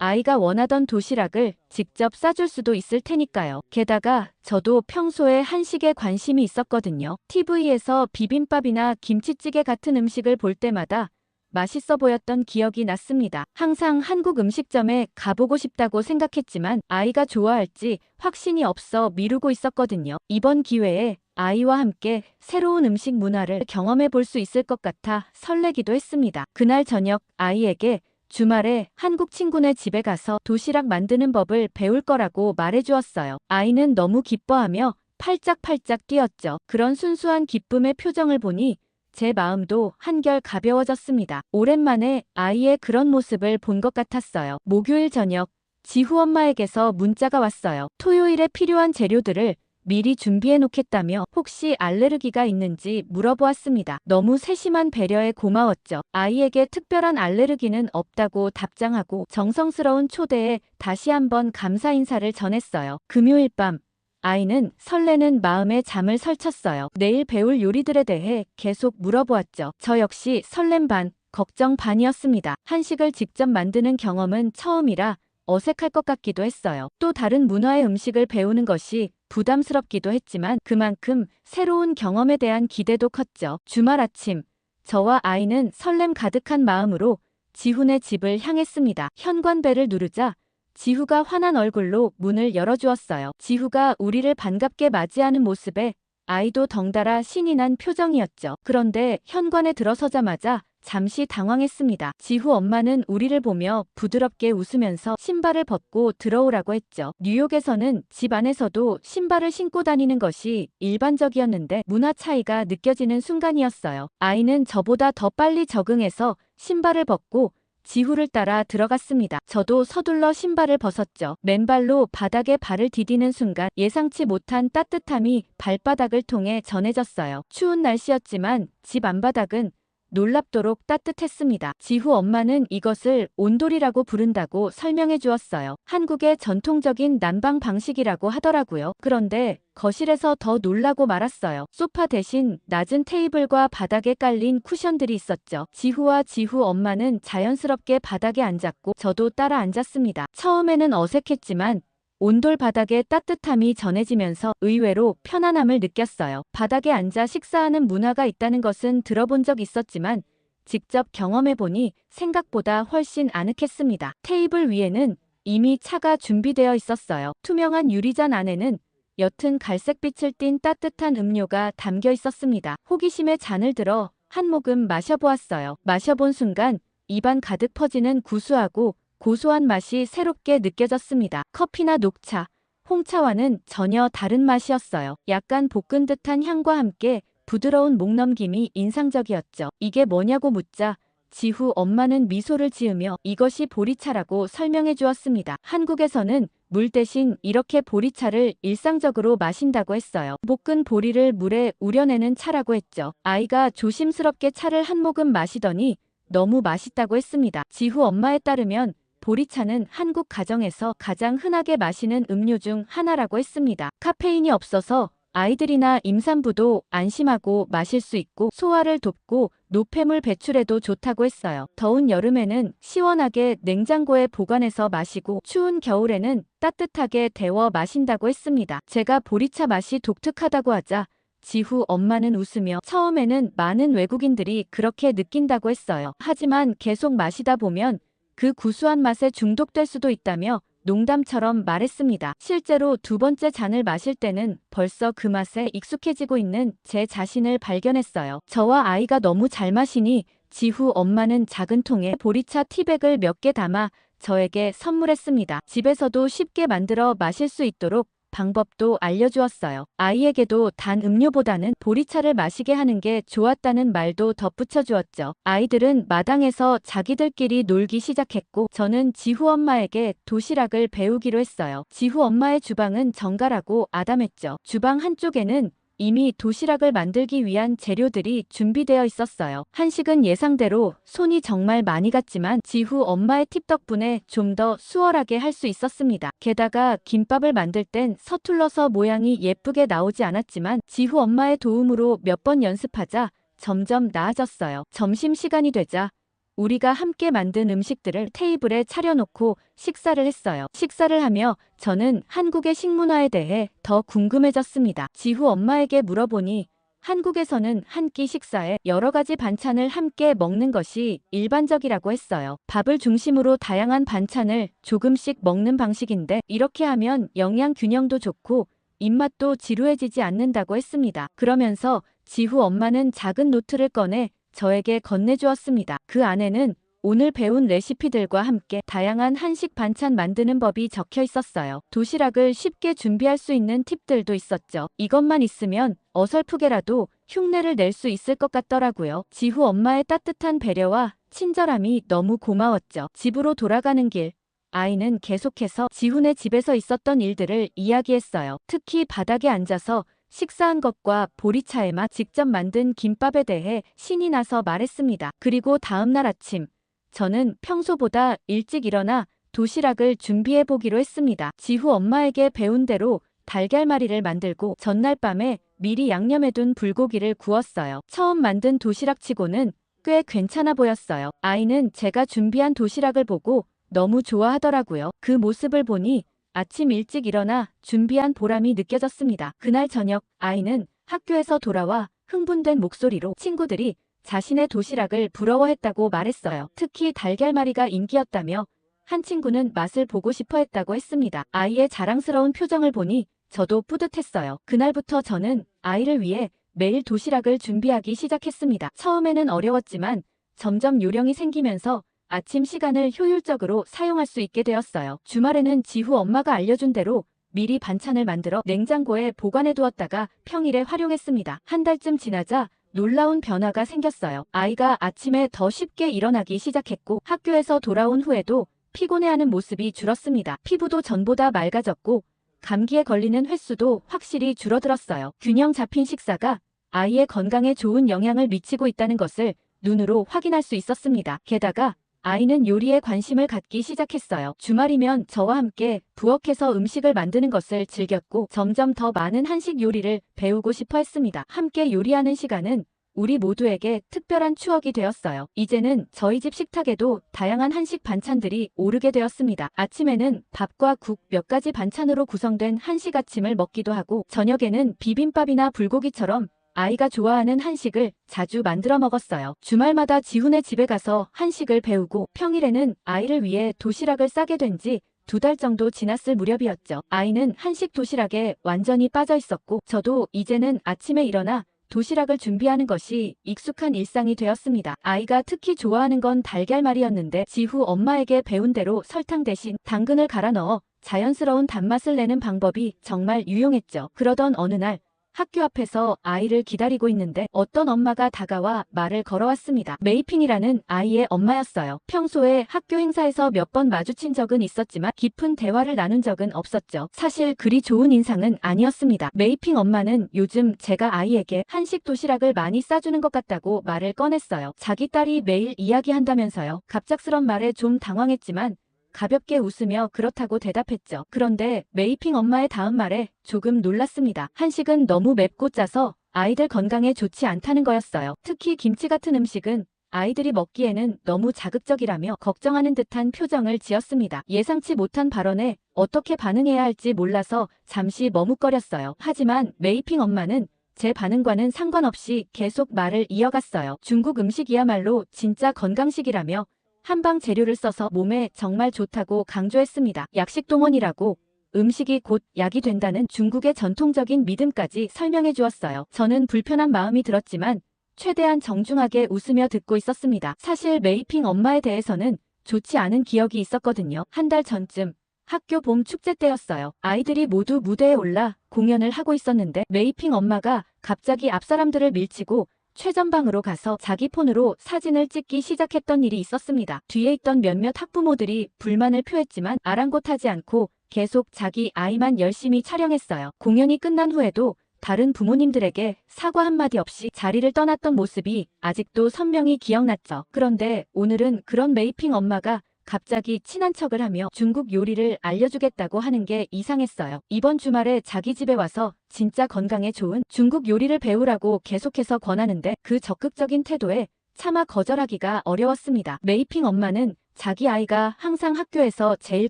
아이가 원하던 도시락을 직접 싸줄 수도 있을 테니까요. 게다가 저도 평소에 한식에 관심이 있었거든요. TV에서 비빔밥이나 김치찌개 같은 음식을 볼 때마다 맛있어 보였던 기억이 났습니다. 항상 한국 음식점에 가보고 싶다고 생각했지만 아이가 좋아할지 확신이 없어 미루고 있었거든요. 이번 기회에 아이와 함께 새로운 음식 문화를 경험해 볼 수 있을 것 같아 설레기도 했습니다. 그날 저녁 아이에게 주말에 한국 친구네 집에 가서 도시락 만드는 법을 배울 거라고 말해주었어요. 아이는 너무 기뻐하며 팔짝팔짝 뛰었죠. 그런 순수한 기쁨의 표정을 보니 제 마음도 한결 가벼워졌습니다. 오랜만에 아이의 그런 모습을 본 것 같았어요. 목요일 저녁, 지후 엄마에게서 문자가 왔어요. 토요일에 필요한 재료들을 미리 준비해 놓겠다며 혹시 알레르기가 있는지 물어보았습니다. 너무 세심한 배려에 고마웠죠. 아이에게 특별한 알레르기는 없다고 답장하고 정성스러운 초대에 다시 한번 감사 인사를 전했어요. 금요일 밤, 아이는 설레는 마음에 잠을 설쳤어요. 내일 배울 요리들에 대해 계속 물어보았죠. 저 역시 설렘 반, 걱정 반이었습니다. 한식을 직접 만드는 경험은 처음이라 어색할 것 같기도 했어요. 또 다른 문화의 음식을 배우는 것이 부담스럽기도 했지만 그만큼 새로운 경험에 대한 기대도 컸죠. 주말 아침, 저와 아이는 설렘 가득한 마음으로 지훈의 집을 향했습니다. 현관벨을 누르자 지후가 환한 얼굴로 문을 열어주었어요. 지후가 우리를 반갑게 맞이하는 모습에 아이도 덩달아 신이 난 표정이었죠. 그런데 현관에 들어서자마자 잠시 당황했습니다. 지후 엄마는 우리를 보며 부드럽게 웃으면서 신발을 벗고 들어오라고 했죠. 뉴욕에서는 집 안에서도 신발을 신고 다니는 것이 일반적이었는데 문화 차이가 느껴지는 순간이었어요. 아이는 저보다 더 빨리 적응해서 신발을 벗고 지후를 따라 들어갔습니다. 저도 서둘러 신발을 벗었죠. 맨발로 바닥에 발을 디디는 순간 예상치 못한 따뜻함이 발바닥을 통해 전해졌어요. 추운 날씨였지만 집 안바닥은 놀랍도록 따뜻했습니다. 지후 엄마는 이것을 온돌이라고 부른다고 설명해 주었어요. 한국의 전통적인 난방 방식이라고 하더라고요. 그런데 거실에서 더 놀라고 말았어요. 소파 대신 낮은 테이블과 바닥에 깔린 쿠션들이 있었죠. 지후와 지후 엄마는 자연스럽게 바닥에 앉았고 저도 따라 앉았습니다. 처음에는 어색했지만 온돌 바닥의 따뜻함이 전해지면서 의외로 편안함을 느꼈어요. 바닥에 앉아 식사하는 문화가 있다는 것은 들어본 적 있었지만 직접 경험해보니 생각보다 훨씬 아늑했습니다. 테이블 위에는 이미 차가 준비되어 있었어요. 투명한 유리잔 안에는 옅은 갈색빛을 띤 따뜻한 음료가 담겨 있었습니다. 호기심에 잔을 들어 한 모금 마셔보았어요. 마셔본 순간 입안 가득 퍼지는 구수하고 고소한 맛이 새롭게 느껴졌습니다. 커피나 녹차, 홍차와는 전혀 다른 맛이었어요. 약간 볶은 듯한 향과 함께 부드러운 목넘김이 인상적이었죠. 이게 뭐냐고 묻자 지후 엄마는 미소를 지으며 이것이 보리차라고 설명해 주었습니다. 한국에서는 물 대신 이렇게 보리차를 일상적으로 마신다고 했어요. 볶은 보리를 물에 우려내는 차라고 했죠. 아이가 조심스럽게 차를 한 모금 마시더니 너무 맛있다고 했습니다. 지후 엄마에 따르면 보리차는 한국 가정에서 가장 흔하게 마시는 음료 중 하나라고 했습니다. 카페인이 없어서 아이들이나 임산부도 안심하고 마실 수 있고 소화를 돕고 노폐물 배출에도 좋다고 했어요. 더운 여름에는 시원하게 냉장고에 보관해서 마시고 추운 겨울에는 따뜻하게 데워 마신다고 했습니다. 제가 보리차 맛이 독특하다고 하자 지후 엄마는 웃으며 처음에는 많은 외국인들이 그렇게 느낀다고 했어요. 하지만 계속 마시다 보면 그 구수한 맛에 중독될 수도 있다며 농담처럼 말했습니다. 실제로 두 번째 잔을 마실 때는 벌써 그 맛에 익숙해지고 있는 제 자신을 발견했어요. 저와 아이가 너무 잘 마시니 지후 엄마는 작은 통에 보리차 티백을 몇 개 담아 저에게 선물했습니다. 집에서도 쉽게 만들어 마실 수 있도록 방법도 알려주었어요. 아이에게도 단 음료보다는 보리차를 마시게 하는 게 좋았다는 말도 덧붙여 주었죠. 아이들은 마당에서 자기들끼리 놀기 시작했고 저는 지후 엄마에게 도시락을 배우기로 했어요. 지후 엄마의 주방은 정갈하고 아담했죠. 주방 한쪽에는 이미 도시락을 만들기 위한 재료들이 준비되어 있었어요. 한식은 예상대로 손이 정말 많이 갔지만 지후 엄마의 팁 덕분에 좀 더 수월하게 할 수 있었습니다. 게다가 김밥을 만들 땐 서툴러서 모양이 예쁘게 나오지 않았지만 지후 엄마의 도움으로 몇 번 연습하자 점점 나아졌어요. 점심시간이 되자 우리가 함께 만든 음식들을 테이블에 차려놓고 식사를 했어요. 식사를 하며 저는 한국의 식문화에 대해 더 궁금해졌습니다. 지후 엄마에게 물어보니 한국에서는 한 끼 식사에 여러 가지 반찬을 함께 먹는 것이 일반적이라고 했어요. 밥을 중심으로 다양한 반찬을 조금씩 먹는 방식인데 이렇게 하면 영양 균형도 좋고 입맛도 지루해지지 않는다고 했습니다. 그러면서 지후 엄마는 작은 노트를 꺼내 저에게 건네주었습니다. 그 안에는 오늘 배운 레시피들과 함께 다양한 한식 반찬 만드는 법이 적혀 있었어요. 도시락을 쉽게 준비할 수 있는 팁들도 있었죠. 이것만 있으면 어설프게라도 흉내를 낼 수 있을 것 같더라고요. 지후 엄마의 따뜻한 배려와 친절함이 너무 고마웠죠. 집으로 돌아가는 길, 아이는 계속해서 지훈의 집에서 있었던 일들을 이야기했어요. 특히 바닥에 앉아서 식사한 것과 보리차의 맛, 직접 만든 김밥에 대해 신이 나서 말했습니다. 그리고 다음날 아침, 저는 평소보다 일찍 일어나 도시락을 준비해 보기로 했습니다. 지후 엄마에게 배운 대로 달걀말이를 만들고 전날 밤에 미리 양념해둔 불고기를 구웠어요. 처음 만든 도시락치고는 꽤 괜찮아 보였어요. 아이는 제가 준비한 도시락을 보고 너무 좋아하더라고요. 그 모습을 보니 아침 일찍 일어나 준비한 보람이 느껴졌습니다. 그날 저녁 아이는 학교에서 돌아와 흥분된 목소리로 친구들이 자신의 도시락을 부러워했다고 말했어요. 특히 달걀말이가 인기였다며 한 친구는 맛을 보고 싶어 했다고 했습니다. 아이의 자랑스러운 표정을 보니 저도 뿌듯했어요. 그날부터 저는 아이를 위해 매일 도시락을 준비하기 시작했습니다. 처음에는 어려웠지만 점점 요령이 생기면서 아침 시간을 효율적으로 사용할 수 있게 되었어요. 주말에는 지후 엄마가 알려준 대로 미리 반찬을 만들어 냉장고에 보관해 두었다가 평일에 활용했습니다. 한 달쯤 지나자 놀라운 변화가 생겼어요. 아이가 아침에 더 쉽게 일어나기 시작했고 학교에서 돌아온 후에도 피곤해하는 모습이 줄었습니다. 피부도 전보다 맑아졌고 감기에 걸리는 횟수도 확실히 줄어들었어요. 균형 잡힌 식사가 아이의 건강에 좋은 영향을 미치고 있다는 것을 눈으로 확인할 수 있었습니다. 게다가 아이는 요리에 관심을 갖기 시작했어요. 주말이면 저와 함께 부엌에서 음식을 만드는 것을 즐겼고 점점 더 많은 한식 요리를 배우고 싶어 했습니다. 함께 요리하는 시간은 우리 모두에게 특별한 추억이 되었어요. 이제는 저희 집 식탁에도 다양한 한식 반찬들이 오르게 되었습니다. 아침에는 밥과 국, 몇 가지 반찬으로 구성된 한식 아침을 먹기도 하고 저녁에는 비빔밥이나 불고기처럼 아이가 좋아하는 한식을 자주 만들어 먹었어요. 주말마다 지훈의 집에 가서 한식을 배우고 평일에는 아이를 위해 도시락을 싸게 된 지 2달 정도 지났을 무렵이었죠. 아이는 한식 도시락에 완전히 빠져 있었고 저도 이제는 아침에 일어나 도시락을 준비하는 것이 익숙한 일상이 되었습니다. 아이가 특히 좋아하는 건 달걀말이었는데 지후 엄마에게 배운 대로 설탕 대신 당근을 갈아 넣어 자연스러운 단맛을 내는 방법이 정말 유용했죠. 그러던 어느 날 학교 앞에서 아이를 기다리고 있는데 어떤 엄마가 다가와 말을 걸어왔습니다. 메이핑이라는 아이의 엄마였어요. 평소에 학교 행사에서 몇 번 마주친 적은 있었지만 깊은 대화를 나눈 적은 없었죠. 사실 그리 좋은 인상은 아니었습니다. 메이핑 엄마는 요즘 제가 아이에게 한식 도시락을 많이 싸주는 것 같다고 말을 꺼냈어요. 자기 딸이 매일 이야기한다면서요. 갑작스런 말에 좀 당황했지만 가볍게 웃으며 그렇다고 대답했죠. 그런데 메이핑 엄마의 다음 말에 조금 놀랐습니다. 한식은 너무 맵고 짜서 아이들 건강에 좋지 않다는 거였어요. 특히 김치 같은 음식은 아이들이 먹기에는 너무 자극적이라며 걱정하는 듯한 표정을 지었습니다. 예상치 못한 발언에 어떻게 반응해야 할지 몰라서 잠시 머뭇거렸어요. 하지만 메이핑 엄마는 제 반응과는 상관없이 계속 말을 이어갔어요. 중국 음식이야말로 진짜 건강식이라며 한방 재료를 써서 몸에 정말 좋다고 강조했습니다. 약식동원이라고 음식이 곧 약이 된다는 중국의 전통적인 믿음까지 설명해 주었어요. 저는 불편한 마음이 들었지만 최대한 정중하게 웃으며 듣고 있었습니다. 사실 메이핑 엄마에 대해서는 좋지 않은 기억이 있었거든요. 한 달 전쯤 학교 봄 축제 때였어요. 아이들이 모두 무대에 올라 공연을 하고 있었는데 메이핑 엄마가 갑자기 앞 사람들을 밀치고 최전방으로 가서 자기 폰으로 사진을 찍기 시작했던 일이 있었습니다. 뒤에 있던 몇몇 학부모들이 불만을 표했지만 아랑곳하지 않고 계속 자기 아이만 열심히 촬영했어요. 공연이 끝난 후에도 다른 부모님들에게 사과 한마디 없이 자리를 떠났던 모습이 아직도 선명히 기억났죠. 그런데 오늘은 그런 메이핑 엄마가 갑자기 친한 척을 하며 중국 요리를 알려주겠다고 하는 게 이상했어요. 이번 주말에 자기 집에 와서 진짜 건강에 좋은 중국 요리를 배우라고 계속해서 권하는데 그 적극적인 태도에 차마 거절하기가 어려웠습니다. 메이핑 엄마는 자기 아이가 항상 학교에서 제일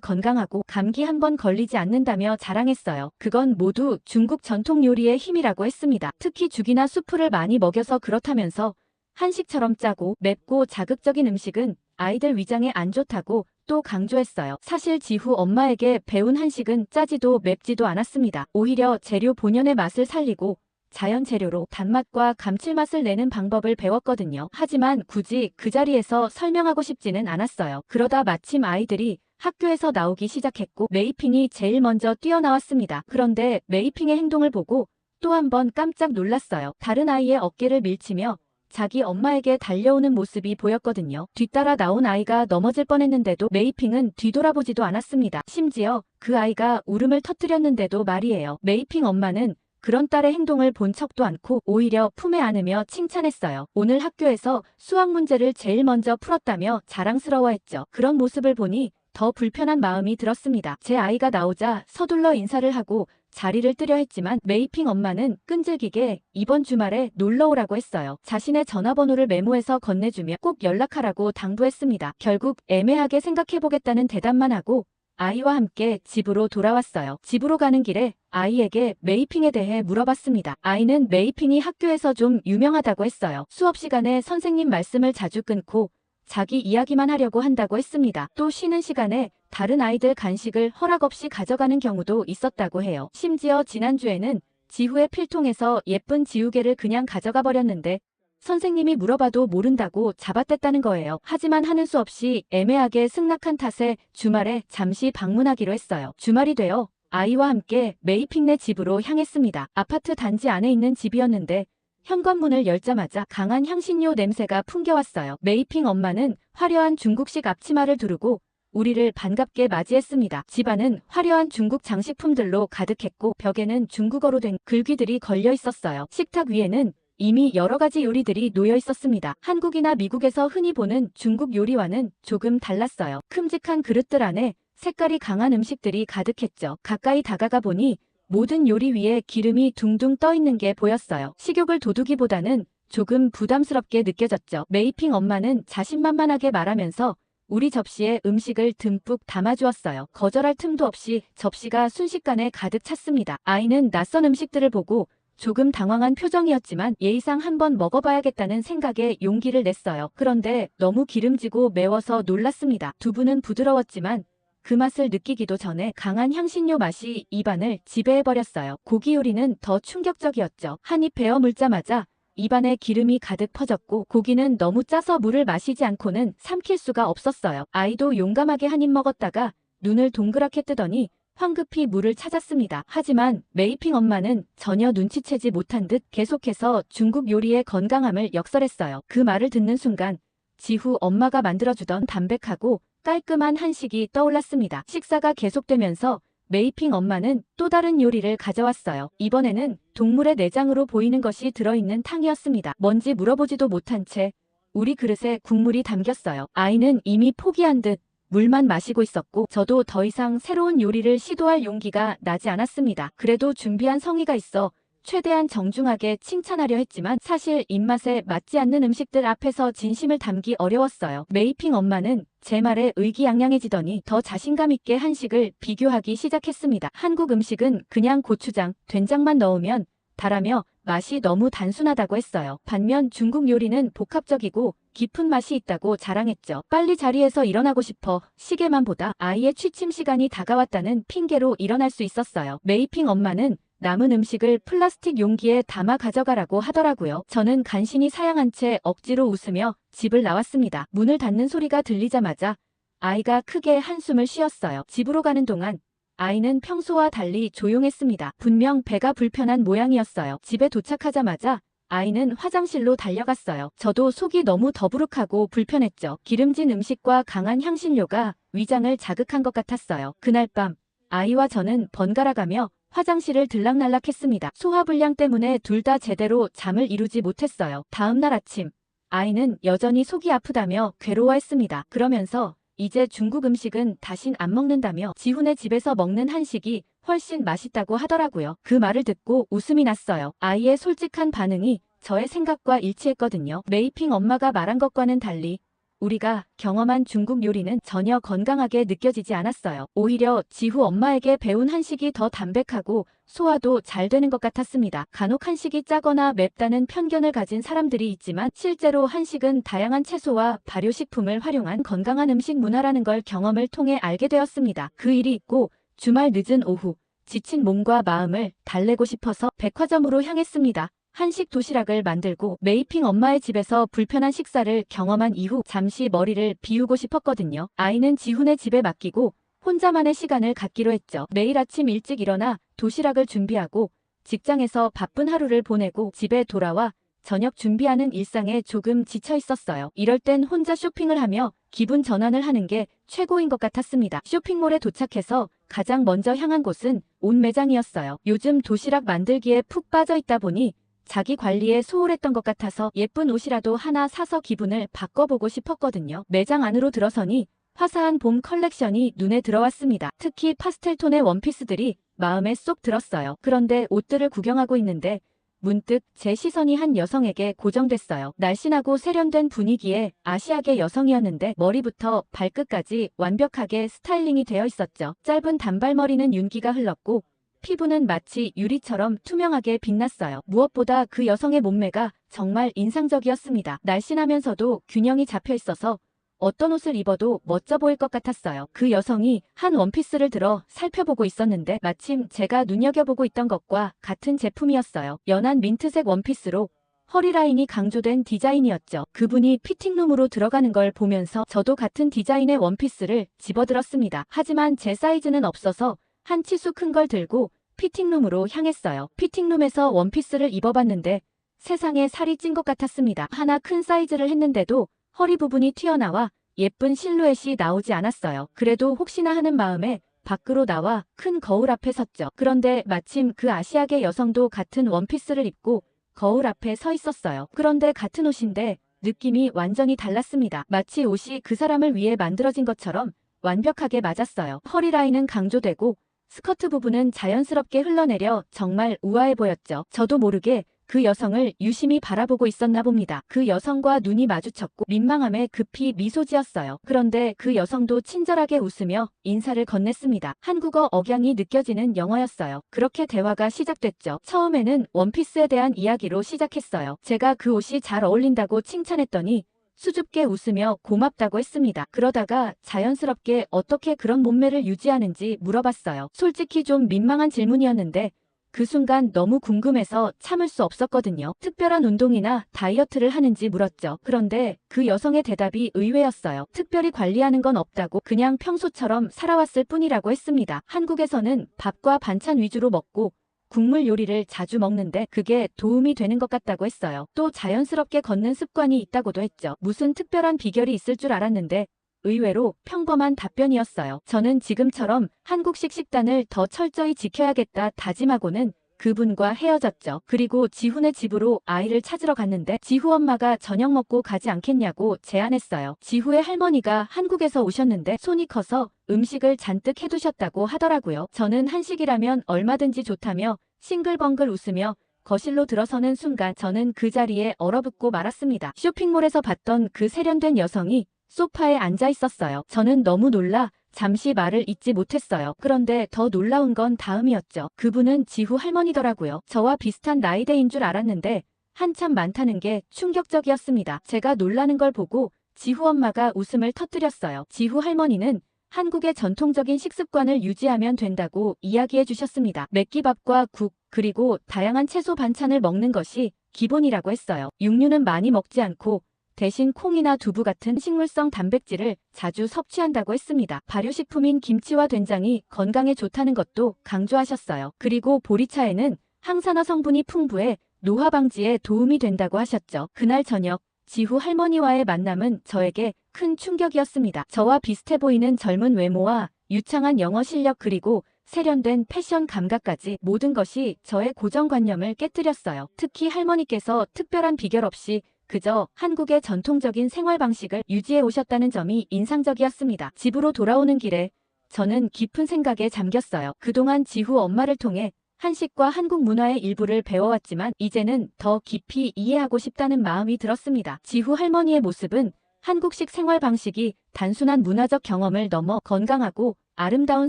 건강하고 감기 한 번 걸리지 않는다며 자랑했어요. 그건 모두 중국 전통 요리의 힘이라고 했습니다. 특히 죽이나 수프를 많이 먹여서 그렇다면서 한식처럼 짜고 맵고 자극적인 음식은 아이들 위장에 안 좋다고 또 강조했어요. 사실 지후 엄마에게 배운 한식은 짜지도 맵지도 않았습니다. 오히려 재료 본연의 맛을 살리고 자연 재료로 단맛과 감칠맛을 내는 방법을 배웠거든요. 하지만 굳이 그 자리에서 설명하고 싶지는 않았어요. 그러다 마침 아이들이 학교에서 나오기 시작했고 메이핑이 제일 먼저 뛰어나왔습니다. 그런데 메이핑의 행동을 보고 또 한 번 깜짝 놀랐어요. 다른 아이의 어깨를 밀치며 자기 엄마에게 달려오는 모습이 보였거든요. 뒤따라 나온 아이가 넘어질 뻔했는데도 메이핑은 뒤돌아보지도 않았습니다. 심지어 그 아이가 울음을 터뜨렸는데도 말이에요. 메이핑 엄마는 그런 딸의 행동을 본 척도 않고 오히려 품에 안으며 칭찬했어요. 오늘 학교에서 수학 문제를 제일 먼저 풀었다며 자랑스러워했죠. 그런 모습을 보니 더 불편한 마음이 들었습니다. 제 아이가 나오자 서둘러 인사를 하고 자리를 뜨려 했지만 메이핑 엄마는 끈질기게 이번 주말에 놀러오라고 했어요. 자신의 전화번호를 메모해서 건네주며 꼭 연락하라고 당부했습니다. 결국 애매하게 생각해보겠다는 대답만 하고 아이와 함께 집으로 돌아왔어요. 집으로 가는 길에 아이에게 메이핑에 대해 물어봤습니다. 아이는 메이핑이 학교에서 좀 유명하다고 했어요. 수업 시간에 선생님 말씀을 자주 끊고 자기 이야기만 하려고 한다고 했습니다. 또 쉬는 시간에 다른 아이들 간식을 허락 없이 가져가는 경우도 있었다고 해요. 심지어 지난주에는 지후의 필통에서 예쁜 지우개를 그냥 가져가 버렸는데 선생님이 물어봐도 모른다고 잡아댔다는 거예요. 하지만 하는 수 없이 애매하게 승낙한 탓에 주말에 잠시 방문하기로 했어요. 주말이 되어 아이와 함께 메이핑네 집으로 향했습니다. 아파트 단지 안에 있는 집이었는데 현관문을 열자마자 강한 향신료 냄새가 풍겨왔어요. 메이핑 엄마는 화려한 중국식 앞치마를 두르고 우리를 반갑게 맞이했습니다. 집안은 화려한 중국 장식품들로 가득했고 벽에는 중국어로 된 글귀들이 걸려 있었어요. 식탁 위에는 이미 여러 가지 요리들이 놓여 있었습니다. 한국이나 미국에서 흔히 보는 중국 요리와는 조금 달랐어요. 큼직한 그릇들 안에 색깔이 강한 음식들이 가득했죠. 가까이 다가가 보니 모든 요리 위에 기름이 둥둥 떠 있는 게 보였어요. 식욕을 돋우기보다는 조금 부담스럽게 느껴졌죠. 메이핑 엄마는 자신만만하게 말하면서 우리 접시에 음식을 듬뿍 담아주었어요. 거절할 틈도 없이 접시가 순식간에 가득 찼습니다. 아이는 낯선 음식들을 보고 조금 당황한 표정이었지만 예의상 한번 먹어봐야겠다는 생각에 용기를 냈어요. 그런데 너무 기름지고 매워서 놀랐습니다. 두부는 부드러웠지만 그 맛을 느끼기도 전에 강한 향신료 맛이 입안을 지배해버렸어요. 고기 요리는 더 충격적이었죠. 한 입 베어 물자마자 입안에 기름이 가득 퍼졌고 고기는 너무 짜서 물을 마시지 않고는 삼킬 수가 없었어요. 아이도 용감하게 한 입 먹었다가 눈을 동그랗게 뜨더니 황급히 물을 찾았습니다. 하지만 메이핑 엄마는 전혀 눈치채지 못한 듯 계속해서 중국 요리의 건강함을 역설했어요. 그 말을 듣는 순간 지후 엄마가 만들어주던 담백하고 깔끔한 한식이 떠올랐습니다. 식사가 계속되면서 메이핑 엄마는 또 다른 요리를 가져왔어요. 이번에는 동물의 내장으로 보이는 것이 들어있는 탕이었습니다. 뭔지 물어보지도 못한 채 우리 그릇에 국물이 담겼어요. 아이는 이미 포기한 듯 물만 마시고 있었고 저도 더 이상 새로운 요리를 시도할 용기가 나지 않았습니다. 그래도 준비한 성의가 있어 최대한 정중하게 칭찬하려 했지만 사실 입맛에 맞지 않는 음식들 앞에서 진심을 담기 어려웠어요. 메이핑 엄마는 제 말에 의기양양해지더니 더 자신감 있게 한식을 비교하기 시작했습니다. 한국 음식은 그냥 고추장, 된장만 넣으면 달하며 맛이 너무 단순하다고 했어요. 반면 중국 요리는 복합적이고 깊은 맛이 있다고 자랑했죠. 빨리 자리에서 일어나고 싶어 시계만 보다 아이의 취침 시간이 다가왔다는 핑계로 일어날 수 있었어요. 메이핑 엄마는 남은 음식을 플라스틱 용기에 담아 가져가라고 하더라고요. 저는 간신히 사양한 채 억지로 웃으며 집을 나왔습니다. 문을 닫는 소리가 들리자마자 아이가 크게 한숨을 쉬었어요. 집으로 가는 동안 아이는 평소와 달리 조용했습니다. 분명 배가 불편한 모양이었어요. 집에 도착하자마자 아이는 화장실로 달려갔어요. 저도 속이 너무 더부룩하고 불편했죠. 기름진 음식과 강한 향신료가 위장을 자극한 것 같았어요. 그날 밤 아이와 저는 번갈아가며 화장실을 들락날락했습니다. 소화불량 때문에 둘 다 제대로 잠을 이루지 못했어요. 다음 날 아침 아이는 여전히 속이 아프다며 괴로워했습니다. 그러면서 이제 중국 음식은 다신 안 먹는다며 지훈의 집에서 먹는 한식이 훨씬 맛있다고 하더라고요. 그 말을 듣고 웃음이 났어요. 아이의 솔직한 반응이 저의 생각과 일치했거든요. 메이핑 엄마가 말한 것과는 달리 우리가 경험한 중국 요리는 전혀 건강하게 느껴지지 않았어요. 오히려 지후 엄마에게 배운 한식이 더 담백하고 소화도 잘 되는 것 같았습니다. 간혹 한식이 짜거나 맵다는 편견을 가진 사람들이 있지만 실제로 한식은 다양한 채소와 발효식품을 활용한 건강한 음식 문화라는 걸 경험을 통해 알게 되었습니다. 그 일이 있고 주말 늦은 오후 지친 몸과 마음을 달래고 싶어서 백화점으로 향했습니다. 한식 도시락을 만들고 메이핑 엄마의 집에서 불편한 식사를 경험한 이후 잠시 머리를 비우고 싶었거든요. 아이는 지훈의 집에 맡기고 혼자만의 시간을 갖기로 했죠. 매일 아침 일찍 일어나 도시락을 준비하고 직장에서 바쁜 하루를 보내고 집에 돌아와 저녁 준비하는 일상에 조금 지쳐 있었어요. 이럴 땐 혼자 쇼핑을 하며 기분 전환을 하는 게 최고인 것 같았습니다. 쇼핑몰에 도착해서 가장 먼저 향한 곳은 옷 매장이었어요. 요즘 도시락 만들기에 푹 빠져 있다 보니 자기 관리에 소홀했던 것 같아서 예쁜 옷이라도 하나 사서 기분을 바꿔보고 싶었거든요. 매장 안으로 들어서니 화사한 봄 컬렉션이 눈에 들어왔습니다. 특히 파스텔톤의 원피스들이 마음에 쏙 들었어요. 그런데 옷들을 구경하고 있는데 문득 제 시선이 한 여성에게 고정됐어요. 날씬하고 세련된 분위기의 아시아계 여성이었는데 머리부터 발끝까지 완벽하게 스타일링이 되어 있었죠. 짧은 단발머리는 윤기가 흘렀고 피부는 마치 유리처럼 투명하게 빛났어요. 무엇보다 그 여성의 몸매가 정말 인상적이었습니다. 날씬하면서도 균형이 잡혀 있어서 어떤 옷을 입어도 멋져 보일 것 같았어요. 그 여성이 한 원피스를 들어 살펴보고 있었는데 마침 제가 눈여겨보고 있던 것과 같은 제품이었어요. 연한 민트색 원피스로 허리 라인이 강조된 디자인이었죠. 그분이 피팅룸으로 들어가는 걸 보면서 저도 같은 디자인의 원피스를 집어들었습니다. 하지만 제 사이즈는 없어서 한 치수 큰 걸 들고 피팅룸으로 향했어요. 피팅룸에서 원피스를 입어봤는데 세상에 살이 찐 것 같았습니다. 하나 큰 사이즈를 했는데도 허리 부분이 튀어나와 예쁜 실루엣이 나오지 않았어요. 그래도 혹시나 하는 마음에 밖으로 나와 큰 거울 앞에 섰죠. 그런데 마침 그 아시아계 여성도 같은 원피스를 입고 거울 앞에 서 있었어요. 그런데 같은 옷인데 느낌이 완전히 달랐습니다. 마치 옷이 그 사람을 위해 만들어진 것처럼 완벽하게 맞았어요. 허리 라인은 강조되고 스커트 부분은 자연스럽게 흘러내려 정말 우아해 보였죠. 저도 모르게 그 여성을 유심히 바라보고 있었나 봅니다. 그 여성과 눈이 마주쳤고 민망함에 급히 미소 지었어요. 그런데 그 여성도 친절하게 웃으며 인사를 건넸습니다. 한국어 억양이 느껴지는 영어였어요. 그렇게 대화가 시작됐죠. 처음에는 원피스에 대한 이야기로 시작했어요. 제가 그 옷이 잘 어울린다고 칭찬했더니 수줍게 웃으며 고맙다고 했습니다. 그러다가 자연스럽게 어떻게 그런 몸매를 유지하는지 물어봤어요. 솔직히 좀 민망한 질문이었는데 그 순간 너무 궁금해서 참을 수 없었거든요. 특별한 운동이나 다이어트를 하는지 물었죠. 그런데 그 여성의 대답이 의외였어요. 특별히 관리하는 건 없다고 그냥 평소처럼 살아왔을 뿐이라고 했습니다. 한국에서는 밥과 반찬 위주로 먹고 국물 요리를 자주 먹는데 그게 도움이 되는 것 같다고 했어요. 또 자연스럽게 걷는 습관이 있다고도 했죠. 무슨 특별한 비결이 있을 줄 알았는데 의외로 평범한 답변이었어요. 저는 지금처럼 한국식 식단을 더 철저히 지켜야겠다 다짐하고는 그분과 헤어졌죠. 그리고 지훈의 집으로 아이를 찾으러 갔는데 지후 엄마가 저녁 먹고 가지 않겠냐고 제안했어요. 지후의 할머니가 한국에서 오셨는데 손이 커서 음식을 잔뜩 해두셨다고 하더라고요. 저는 한식이라면 얼마든지 좋다며 싱글벙글 웃으며 거실로 들어서는 순간 저는 그 자리에 얼어붙고 말았습니다. 쇼핑몰에서 봤던 그 세련된 여성이 소파에 앉아 있었어요. 저는 너무 놀라 잠시 말을 잇지 못했어요. 그런데 더 놀라운 건 다음이었죠. 그분은 지후 할머니더라고요. 저와 비슷한 나이대인 줄 알았는데 한참 많다는 게 충격적이었습니다. 제가 놀라는 걸 보고 지후 엄마가 웃음을 터뜨렸어요. 지후 할머니는 한국의 전통적인 식습관을 유지하면 된다고 이야기해 주셨습니다. 맵기밥과 국, 그리고 다양한 채소 반찬을 먹는 것이 기본이라고 했어요. 육류는 많이 먹지 않고 대신 콩이나 두부 같은 식물성 단백질을 자주 섭취한다고 했습니다. 발효식품인 김치와 된장이 건강에 좋다는 것도 강조하셨어요. 그리고 보리차에는 항산화 성분이 풍부해 노화 방지에 도움이 된다고 하셨죠. 그날 저녁 지후 할머니와의 만남은 저에게 큰 충격이었습니다. 저와 비슷해 보이는 젊은 외모와 유창한 영어 실력 그리고 세련된 패션 감각까지 모든 것이 저의 고정관념을 깨뜨렸어요. 특히 할머니께서 특별한 비결 없이 그저 한국의 전통적인 생활 방식을 유지해 오셨다는 점이 인상적이었습니다. 집으로 돌아오는 길에 저는 깊은 생각에 잠겼어요. 그동안 지후 엄마를 통해 한식과 한국 문화의 일부를 배워왔지만 이제는 더 깊이 이해하고 싶다는 마음이 들었습니다. 지후 할머니의 모습은 한국식 생활 방식이 단순한 문화적 경험을 넘어 건강하고 아름다운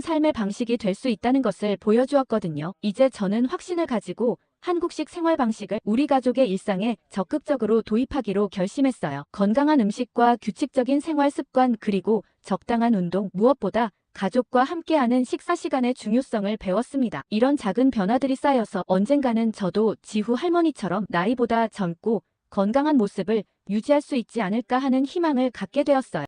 삶의 방식이 될 수 있다는 것을 보여주었거든요. 이제 저는 확신을 가지고 한국식 생활 방식을 우리 가족의 일상에 적극적으로 도입하기로 결심했어요. 건강한 음식과 규칙적인 생활 습관 그리고 적당한 운동, 무엇보다 가족과 함께하는 식사 시간의 중요성을 배웠습니다. 이런 작은 변화들이 쌓여서 언젠가는 저도 지후 할머니처럼 나이보다 젊고 건강한 모습을 유지할 수 있지 않을까 하는 희망을 갖게 되었어요.